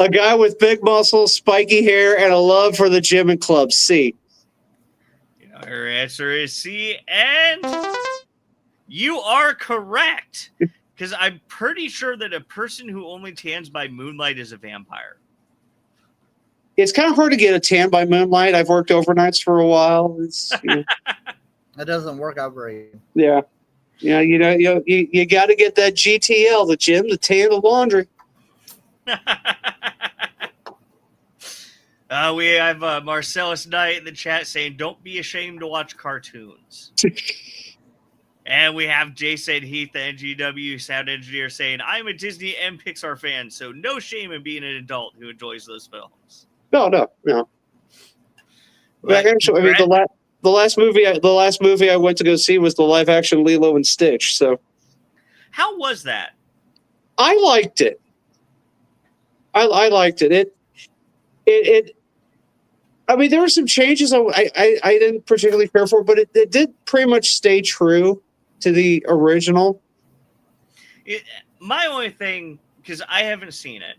guy with big muscles, spiky hair, and a love for the gym and clubs. C. Her answer is C, and you are correct. Because I'm pretty sure that a person who only tans by moonlight is a vampire. It's kind of hard to get a tan by moonlight. I've worked overnights for a while. That doesn't work out very. Yeah. Yeah, you got to get that GTL, the gym, the tan, the laundry. We have Marcellus Knight in the chat saying, don't be ashamed to watch cartoons. And we have Jason Heath, the NGW sound engineer, saying, I'm a Disney and Pixar fan, so no shame in being an adult who enjoys those films. No. But actually, I mean, the last movie I went to go see was the live action Lilo and Stitch. So, how was that? I liked it. I liked it. It. I mean, there were some changes I didn't particularly care for, but it did pretty much stay true to the original. My only thing, because I haven't seen it,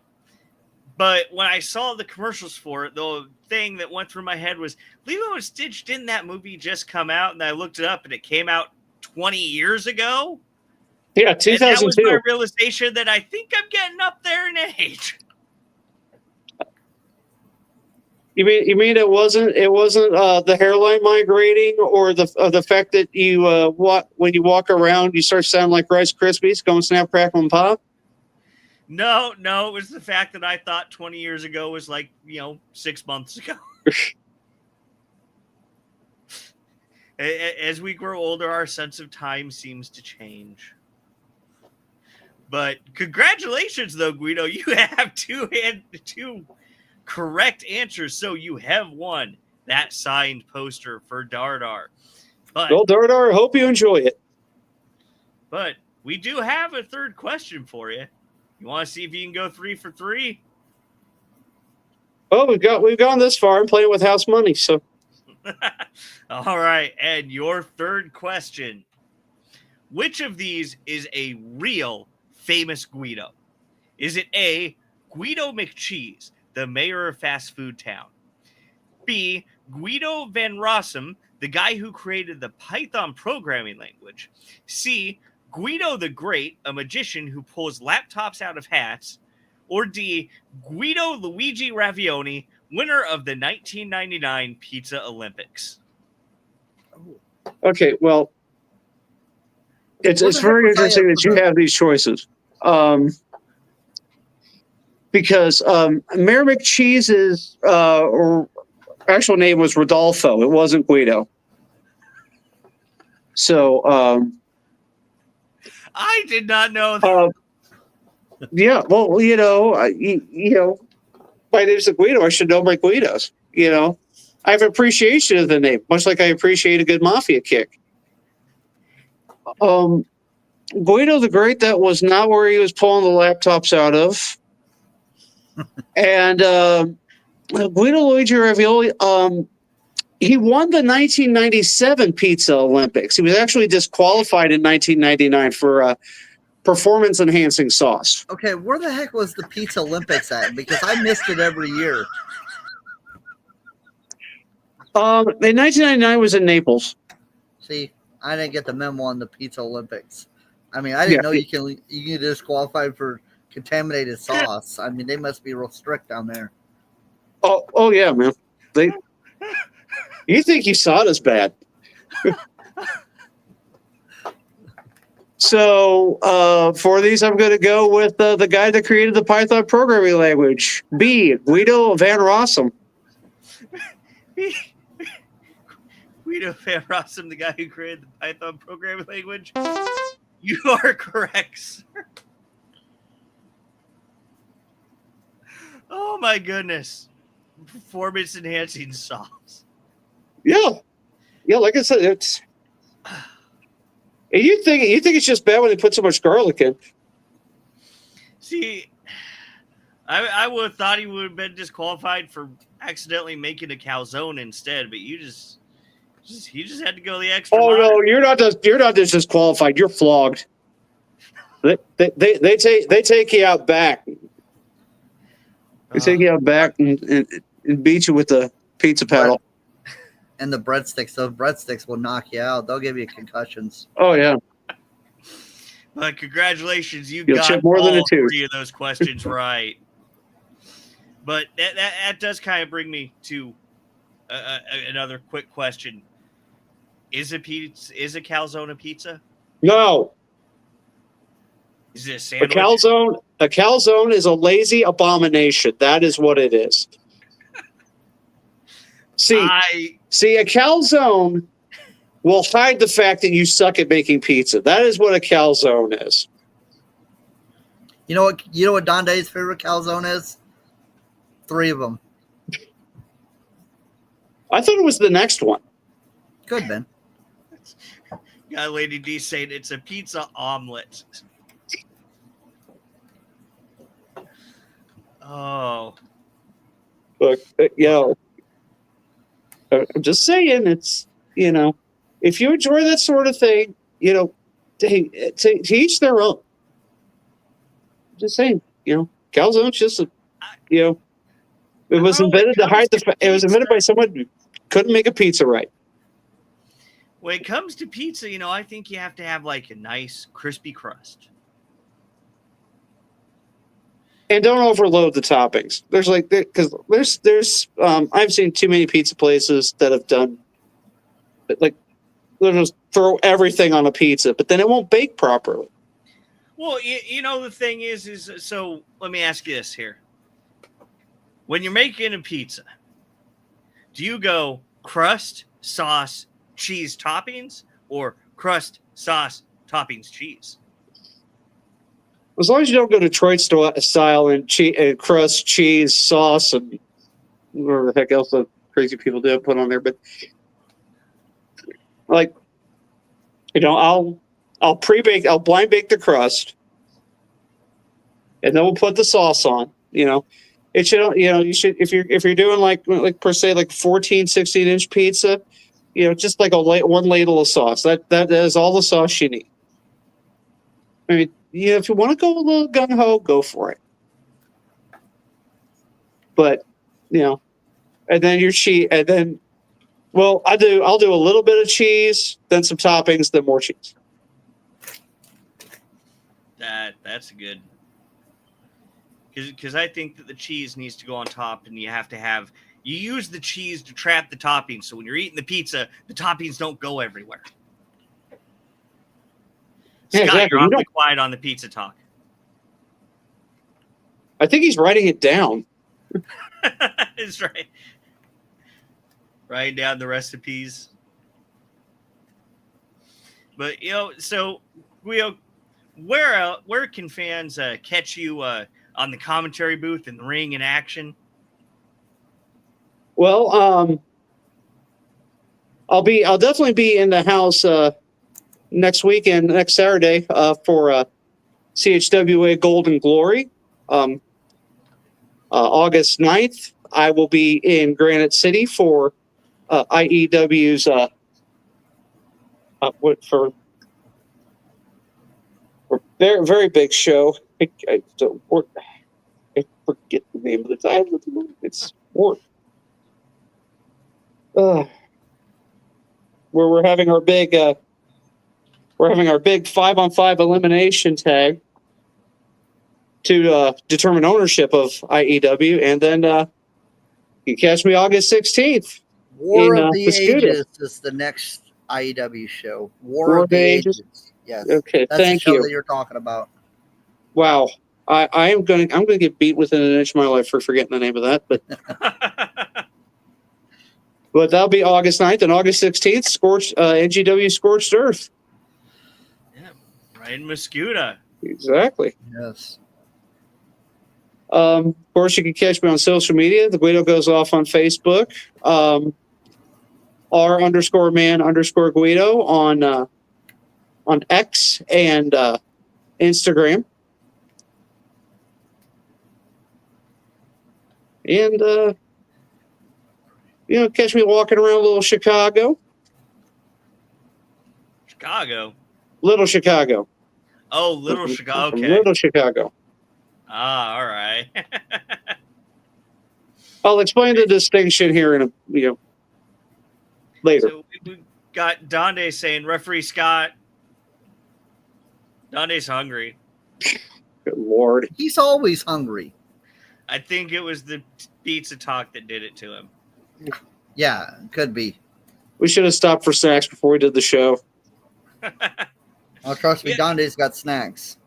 But when I saw the commercials for it, the thing that went through my head was Lilo and Stitch. Didn't that movie just come out? And I looked it up, and it came out 20 years ago. Yeah, And that was 2002. my realization that I think I'm getting up there in age. You mean it wasn't the hairline migrating or the fact that you when you walk around you start sounding like Rice Krispies going snap crackle and pop? No, it was the fact that I thought 20 years ago was 6 months ago. As we grow older, our sense of time seems to change. But congratulations, though, Guido. You have two correct answers, so you have won that signed poster for Dardar. But, well, Dardar, hope you enjoy it. But we do have a third question for you. You want to see if you can go 3 for 3? Oh, we've gone this far. I'm playing with house money, so. All right, and your third question. Which of these is a real famous Guido? Is it A, Guido McCheese, the mayor of fast food town? B, Guido Van Rossum, the guy who created the Python programming language? C, Guido the Great, a magician who pulls laptops out of hats? Or D, Guido Luigi Ravioni, winner of the 1999 Pizza Olympics? Okay, well, it's very interesting that you have these choices. Because Mayor McCheese's actual name was Rodolfo. It wasn't Guido. So I did not know that. Yeah, well, my name's Guido. I should know my Guidos. I have appreciation of the name, much like I appreciate a good mafia kick. Guido the Great, that was not where he was pulling the laptops out of. And Guido Luigi Ravioli, he won the 1997 Pizza Olympics. He was actually disqualified in 1999 for performance-enhancing sauce. Okay, where the heck was the Pizza Olympics at? Because I missed it every year. In 1999 was in Naples. See, I didn't get the memo on the Pizza Olympics. I mean, I didn't know you can get disqualified for contaminated sauce. I mean, they must be real strict down there. Oh yeah, man. You think you saw it as bad? So for these, I'm going to go with the guy that created the Python programming language. B, Guido Van Rossum. Guido Van Rossum, the guy who created the Python programming language. You are correct, sir. Oh my goodness. Performance enhancing sauce. Yeah. Like I said, it's. And you think it's just bad when they put so much garlic in? See, I would have thought he would have been disqualified for accidentally making a calzone instead, but you just had to go the extra mile. No, you're not just disqualified. You're flogged. They take you out back. They take you out back and beat you with the pizza paddle. And the breadsticks. Those breadsticks will knock you out. They'll give you concussions. Oh, yeah. But congratulations. You You'll got chip more than a all tooth. 3 of those questions right. But that does kind of bring me to another quick question. Is a calzone a pizza? No. Is it a sandwich? A calzone is a lazy abomination. That is what it is. See, a calzone will hide the fact that you suck at making pizza. That is what a calzone is. You know what Don Day's favorite calzone is? 3 of them. I thought it was the next one. Could have been. Got Lady D saying it's a pizza omelet. Oh. Look, I'm just saying, it's, if you enjoy that sort of thing, to each their own. Just saying, calzone's just You know, it was invented to hide the. It was invented by someone who couldn't make a pizza right. When it comes to pizza, I think you have to have like a nice crispy crust. And don't overload the toppings. There's I've seen too many pizza places that have done like they'll just throw everything on a pizza, but then it won't bake properly. Well, the thing is so let me ask you this here. When you're making a pizza, do you go crust, sauce, cheese, toppings, or crust, sauce, toppings, cheese? As long as you don't go Detroit style and crust, cheese, sauce, and whatever the heck else the crazy people do put on there. But like, I'll blind bake the crust, and then we'll put the sauce on. It should, you should, if you're doing like per se like 14, 16-inch pizza, just like one ladle of sauce. That is all the sauce you need. I mean, if you want to go a little gung ho, go for it. But and then your cheese, and then, well, I'll do a little bit of cheese, then some toppings, then more cheese. That's good. Because I think that the cheese needs to go on top, and you use the cheese to trap the toppings. So when you're eating the pizza, the toppings don't go everywhere. Yeah, Scott, exactly. you're awfully quiet on the pizza talk. I think he's writing it down. That's right. Writing down the recipes. But so Guido, where can fans catch you on the commentary booth in the ring in action? Well, I'll definitely be in the house next weekend, next Saturday, for CHWA Golden Glory. August 9th, I will be in Granite City for IEW's for very, very big show. I forget the name of the title at the moment. It's Where we're having our big 5-on-5 elimination tag to determine ownership of IEW, and then you catch me August 16th. War of the Ages is the next IEW show. War of the Ages. Yes. Okay. That's thank the show you. that you're talking about. Wow. I'm gonna get beat within an inch of my life for forgetting the name of that, but but that'll be August 9th and August 16th. NGW Scorched Earth. Yeah, right in Muscuda. Exactly. Yes. Of course, you can catch me on social media. The Guido Goes Off on Facebook. R_man_Guido on X and Instagram. And catch me walking around little Chicago. Little Chicago. Oh, Little Chicago. Okay. Little Chicago. Ah, all right. I'll explain the distinction here in later. So we got Donde saying, referee Scott. Donde's hungry. Good Lord. He's always hungry. I think it was the pizza talk that did it to him. Yeah, could be. We should have stopped for snacks before we did the show. Oh, trust me, Donde's got snacks.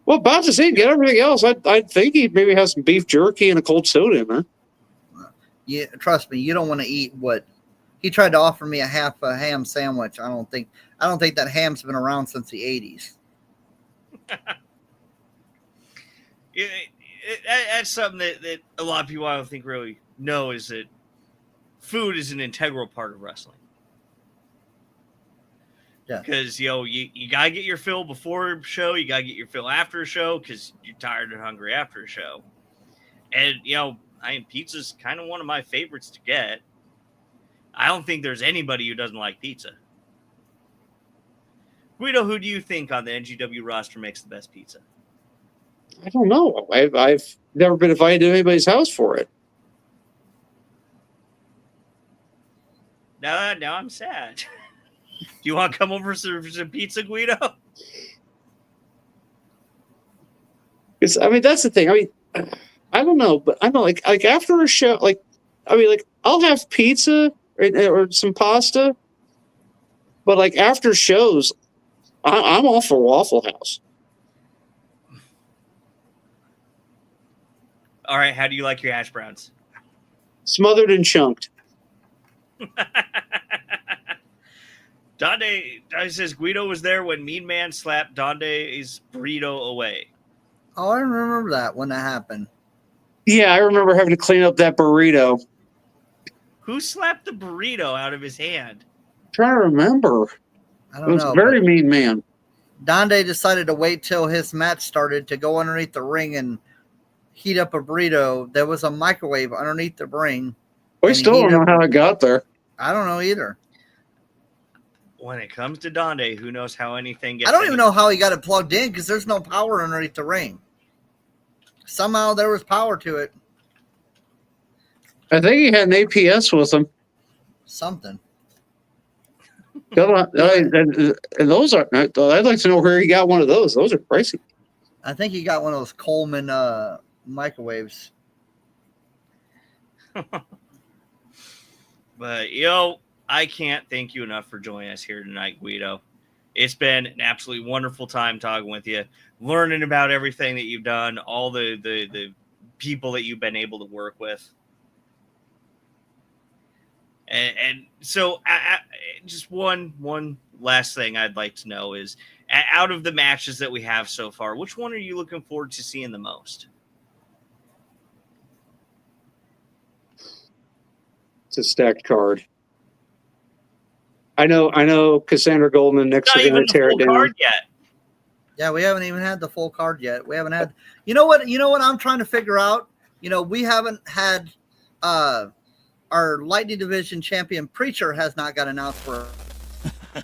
Well, about to say, get everything else. I think he'd maybe have some beef jerky and a cold soda in there. Yeah, trust me, you don't want to eat what he tried to offer me half a ham sandwich. I don't think that ham's been around since the 80s. That's something that a lot of people I don't think really know, is that food is an integral part of wrestling. Yeah. Because, you got to get your fill before a show. You got to get your fill after a show because you're tired and hungry after a show. And, pizza's kind of one of my favorites to get. I don't think there's anybody who doesn't like pizza. Guido, who do you think on the NGW roster makes the best pizza? I don't know. Never been invited to anybody's house for it. Now I'm sad. Do you want to come over for some pizza, Guido? I mean, that's the thing. I mean, I don't know, but I know, like after a show, I'll have pizza or some pasta, but like after shows, I'm all for Waffle House. All right, how do you like your hash browns? Smothered and chunked. Donde says Guido was there when Mean Man slapped Donde's burrito away. Oh, I remember that when that happened. Yeah, I remember having to clean up that burrito. Who slapped the burrito out of his hand? I'm trying to remember. I don't know. It was very mean man. Donde decided to wait till his match started to go underneath the ring and heat up a burrito. There was a microwave underneath the ring. We still don't know how it got there. I don't know either. When it comes to Donde, who knows how anything gets... I don't even know how he got it plugged in because there's no power underneath the ring. Somehow there was power to it. I think he had an APS with him. Something. Come on. And those are... I'd like to know where he got one of those. Those are pricey. I think he got one of those Coleman microwaves. But, I can't thank you enough for joining us here tonight, Guido. It's been an absolutely wonderful time talking with you, learning about everything that you've done, all the people that you've been able to work with. And so just one last thing I'd like to know is, out of the matches that we have so far, which one are you looking forward to seeing the most? It's a stacked card. I know Cassandra Golden and Nix are going to tear it down. Card yet. Yeah, we haven't even had the full card yet. We haven't had. You know what I'm trying to figure out? We haven't had our Lightning Division champion Preacher has not got announced for. We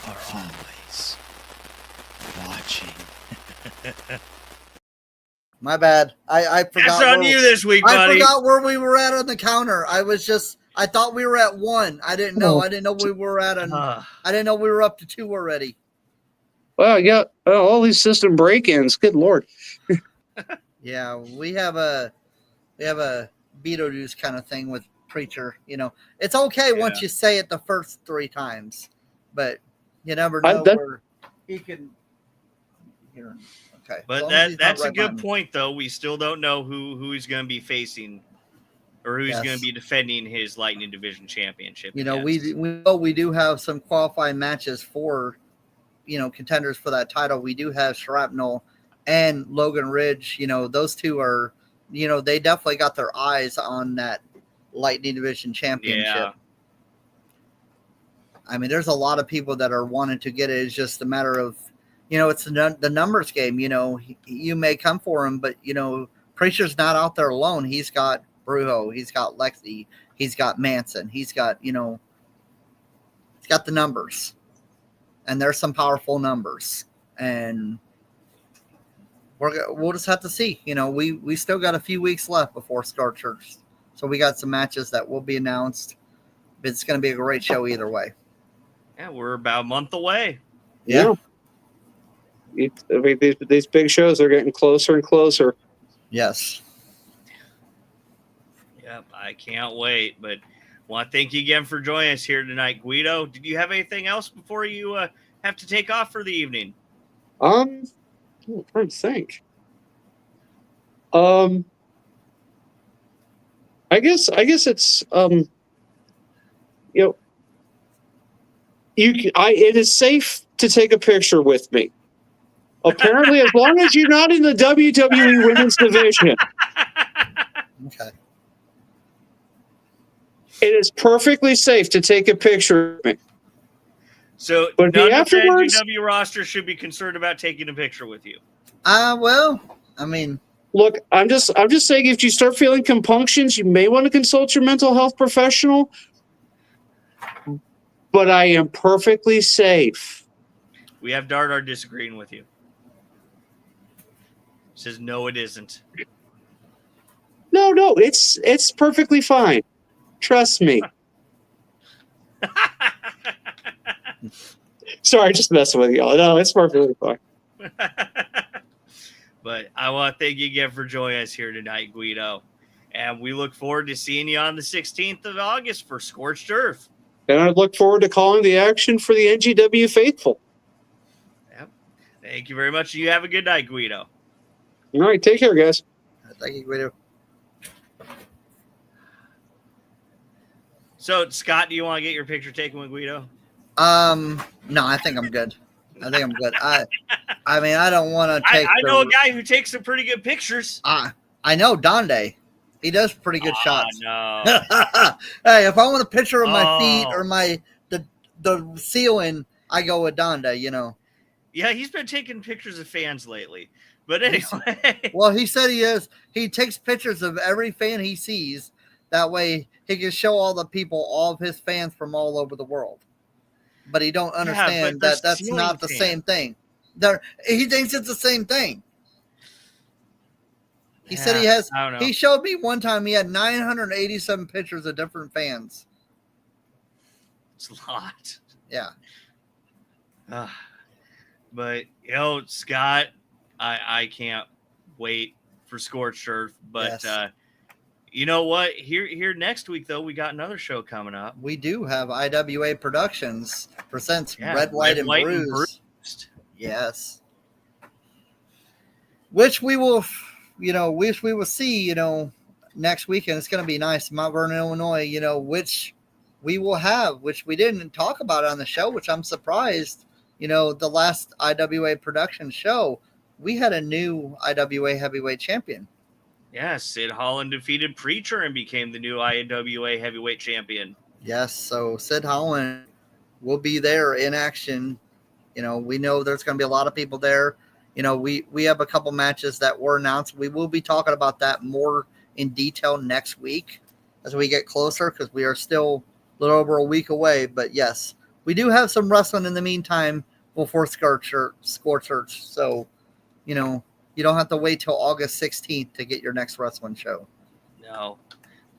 are always watching. My bad. I forgot. That's on you this week, buddy. I forgot where we were at on the counter. I thought we were at 1. I didn't know. I didn't know we were at I didn't know we were up to 2 already. Well, yeah, all these system break-ins. Good Lord. Yeah, we have a Beetlejuice kind of thing with Preacher. It's okay once you say it the first 3 times, but you never know where he can hear him. Okay. But that's a good point, though. We still don't know who he's going to be facing, or who's going to be defending his Lightning Division championship. We do have some qualifying matches for, contenders for that title. We do have Shrapnel and Logan Ridge. Those two are, they definitely got their eyes on that Lightning Division championship. Yeah. I mean, there's a lot of people that are wanting to get it. It's just a matter of, it's the numbers game. You may come for him, but, Preacher's not out there alone. He's got Brujo. He's got Lexi. He's got Manson. He's got, he's got the numbers. And there's some powerful numbers. And we'll just have to see. We still got a few weeks left before Scar Church. So we got some matches that will be announced. It's going to be a great show either way. Yeah, we're about a month away. Yeah. These big shows are getting closer and closer. Yes. Yep, I can't wait. But want to thank you again for joining us here tonight, Guido. Did you have anything else before you have to take off for the evening? I'm trying to think. I guess it's it is safe to take a picture with me. Apparently, as long as you're not in the WWE Women's Division. Okay. It is perfectly safe to take a picture of me. So, but none of the afterwards, NGW roster should be concerned about taking a picture with you. Well, I mean, look, I'm just saying, if you start feeling compunctions, you may want to consult your mental health professional. But I am perfectly safe. We have Dardar disagreeing with you. Says no, it isn't. No, it's perfectly fine. Trust me. Sorry, just messing with y'all. No, it's perfectly fine. But I want to thank you again for joining us here tonight, Guido. And we look forward to seeing you on the 16th of August for Scorched Earth. And I look forward to calling the action for the NGW faithful. Yep. Thank you very much. You have a good night, Guido. All right, take care, guys. Thank you, Guido. So, Scott, do you want to get your picture taken with Guido? No, I think I'm good. I mean, I don't want to take. I know a guy who takes some pretty good pictures. I know Donde. He does pretty good shots. No. Hey, if I want a picture of my feet or the ceiling, I go with Donde. You know. Yeah, he's been taking pictures of fans lately. But anyway. Well, he said he is. He takes pictures of every fan he sees. That way, he can show all the people, all of his fans from all over the world. But he don't understand that that's not the same thing. He thinks it's the same thing. He said he has. I don't know. He showed me one time he had 987 pictures of different fans. It's a lot. Yeah. But Scott, I can't wait for Scorched Earth. But Yes. you know what? Here next week though, we got another show coming up. We do have IWA Productions presents Red, White, and Bruised. Yes. Which we will, see, next weekend. It's going to be nice. Mount Vernon, Illinois, which we will have, which we didn't talk about on the show, which I'm surprised. The last IWA production show, we had a new IWA heavyweight champion. Yeah, Sid Holland defeated Preacher and became the new IWA heavyweight champion. Yes, so Sid Holland will be there in action. We know there's going to be a lot of people there. We have a couple matches that were announced. We will be talking about that more in detail next week as we get closer, because we are still a little over a week away. But yes, we do have some wrestling in the meantime before Scorched Earth. So, you don't have to wait till August 16th to get your next wrestling show. No,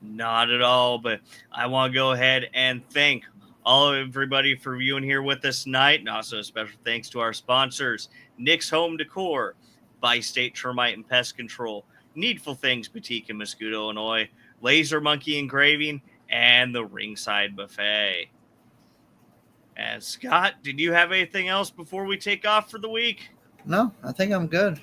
not at all. But I want to go ahead and thank everybody for viewing here with us tonight. And also a special thanks to our sponsors, Nick's Home Decor, Bi-State Termite and Pest Control, Needful Things Boutique in Muscoda, Illinois, Laser Monkey Engraving, and the Ringside Buffet. And Scott, did you have anything else before we take off for the week? No, I think I'm good.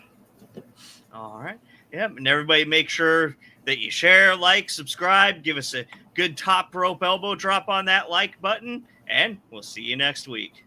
All right. Yep. And everybody make sure that you share, like, subscribe, give us a good top rope elbow drop on that like button, and we'll see you next week.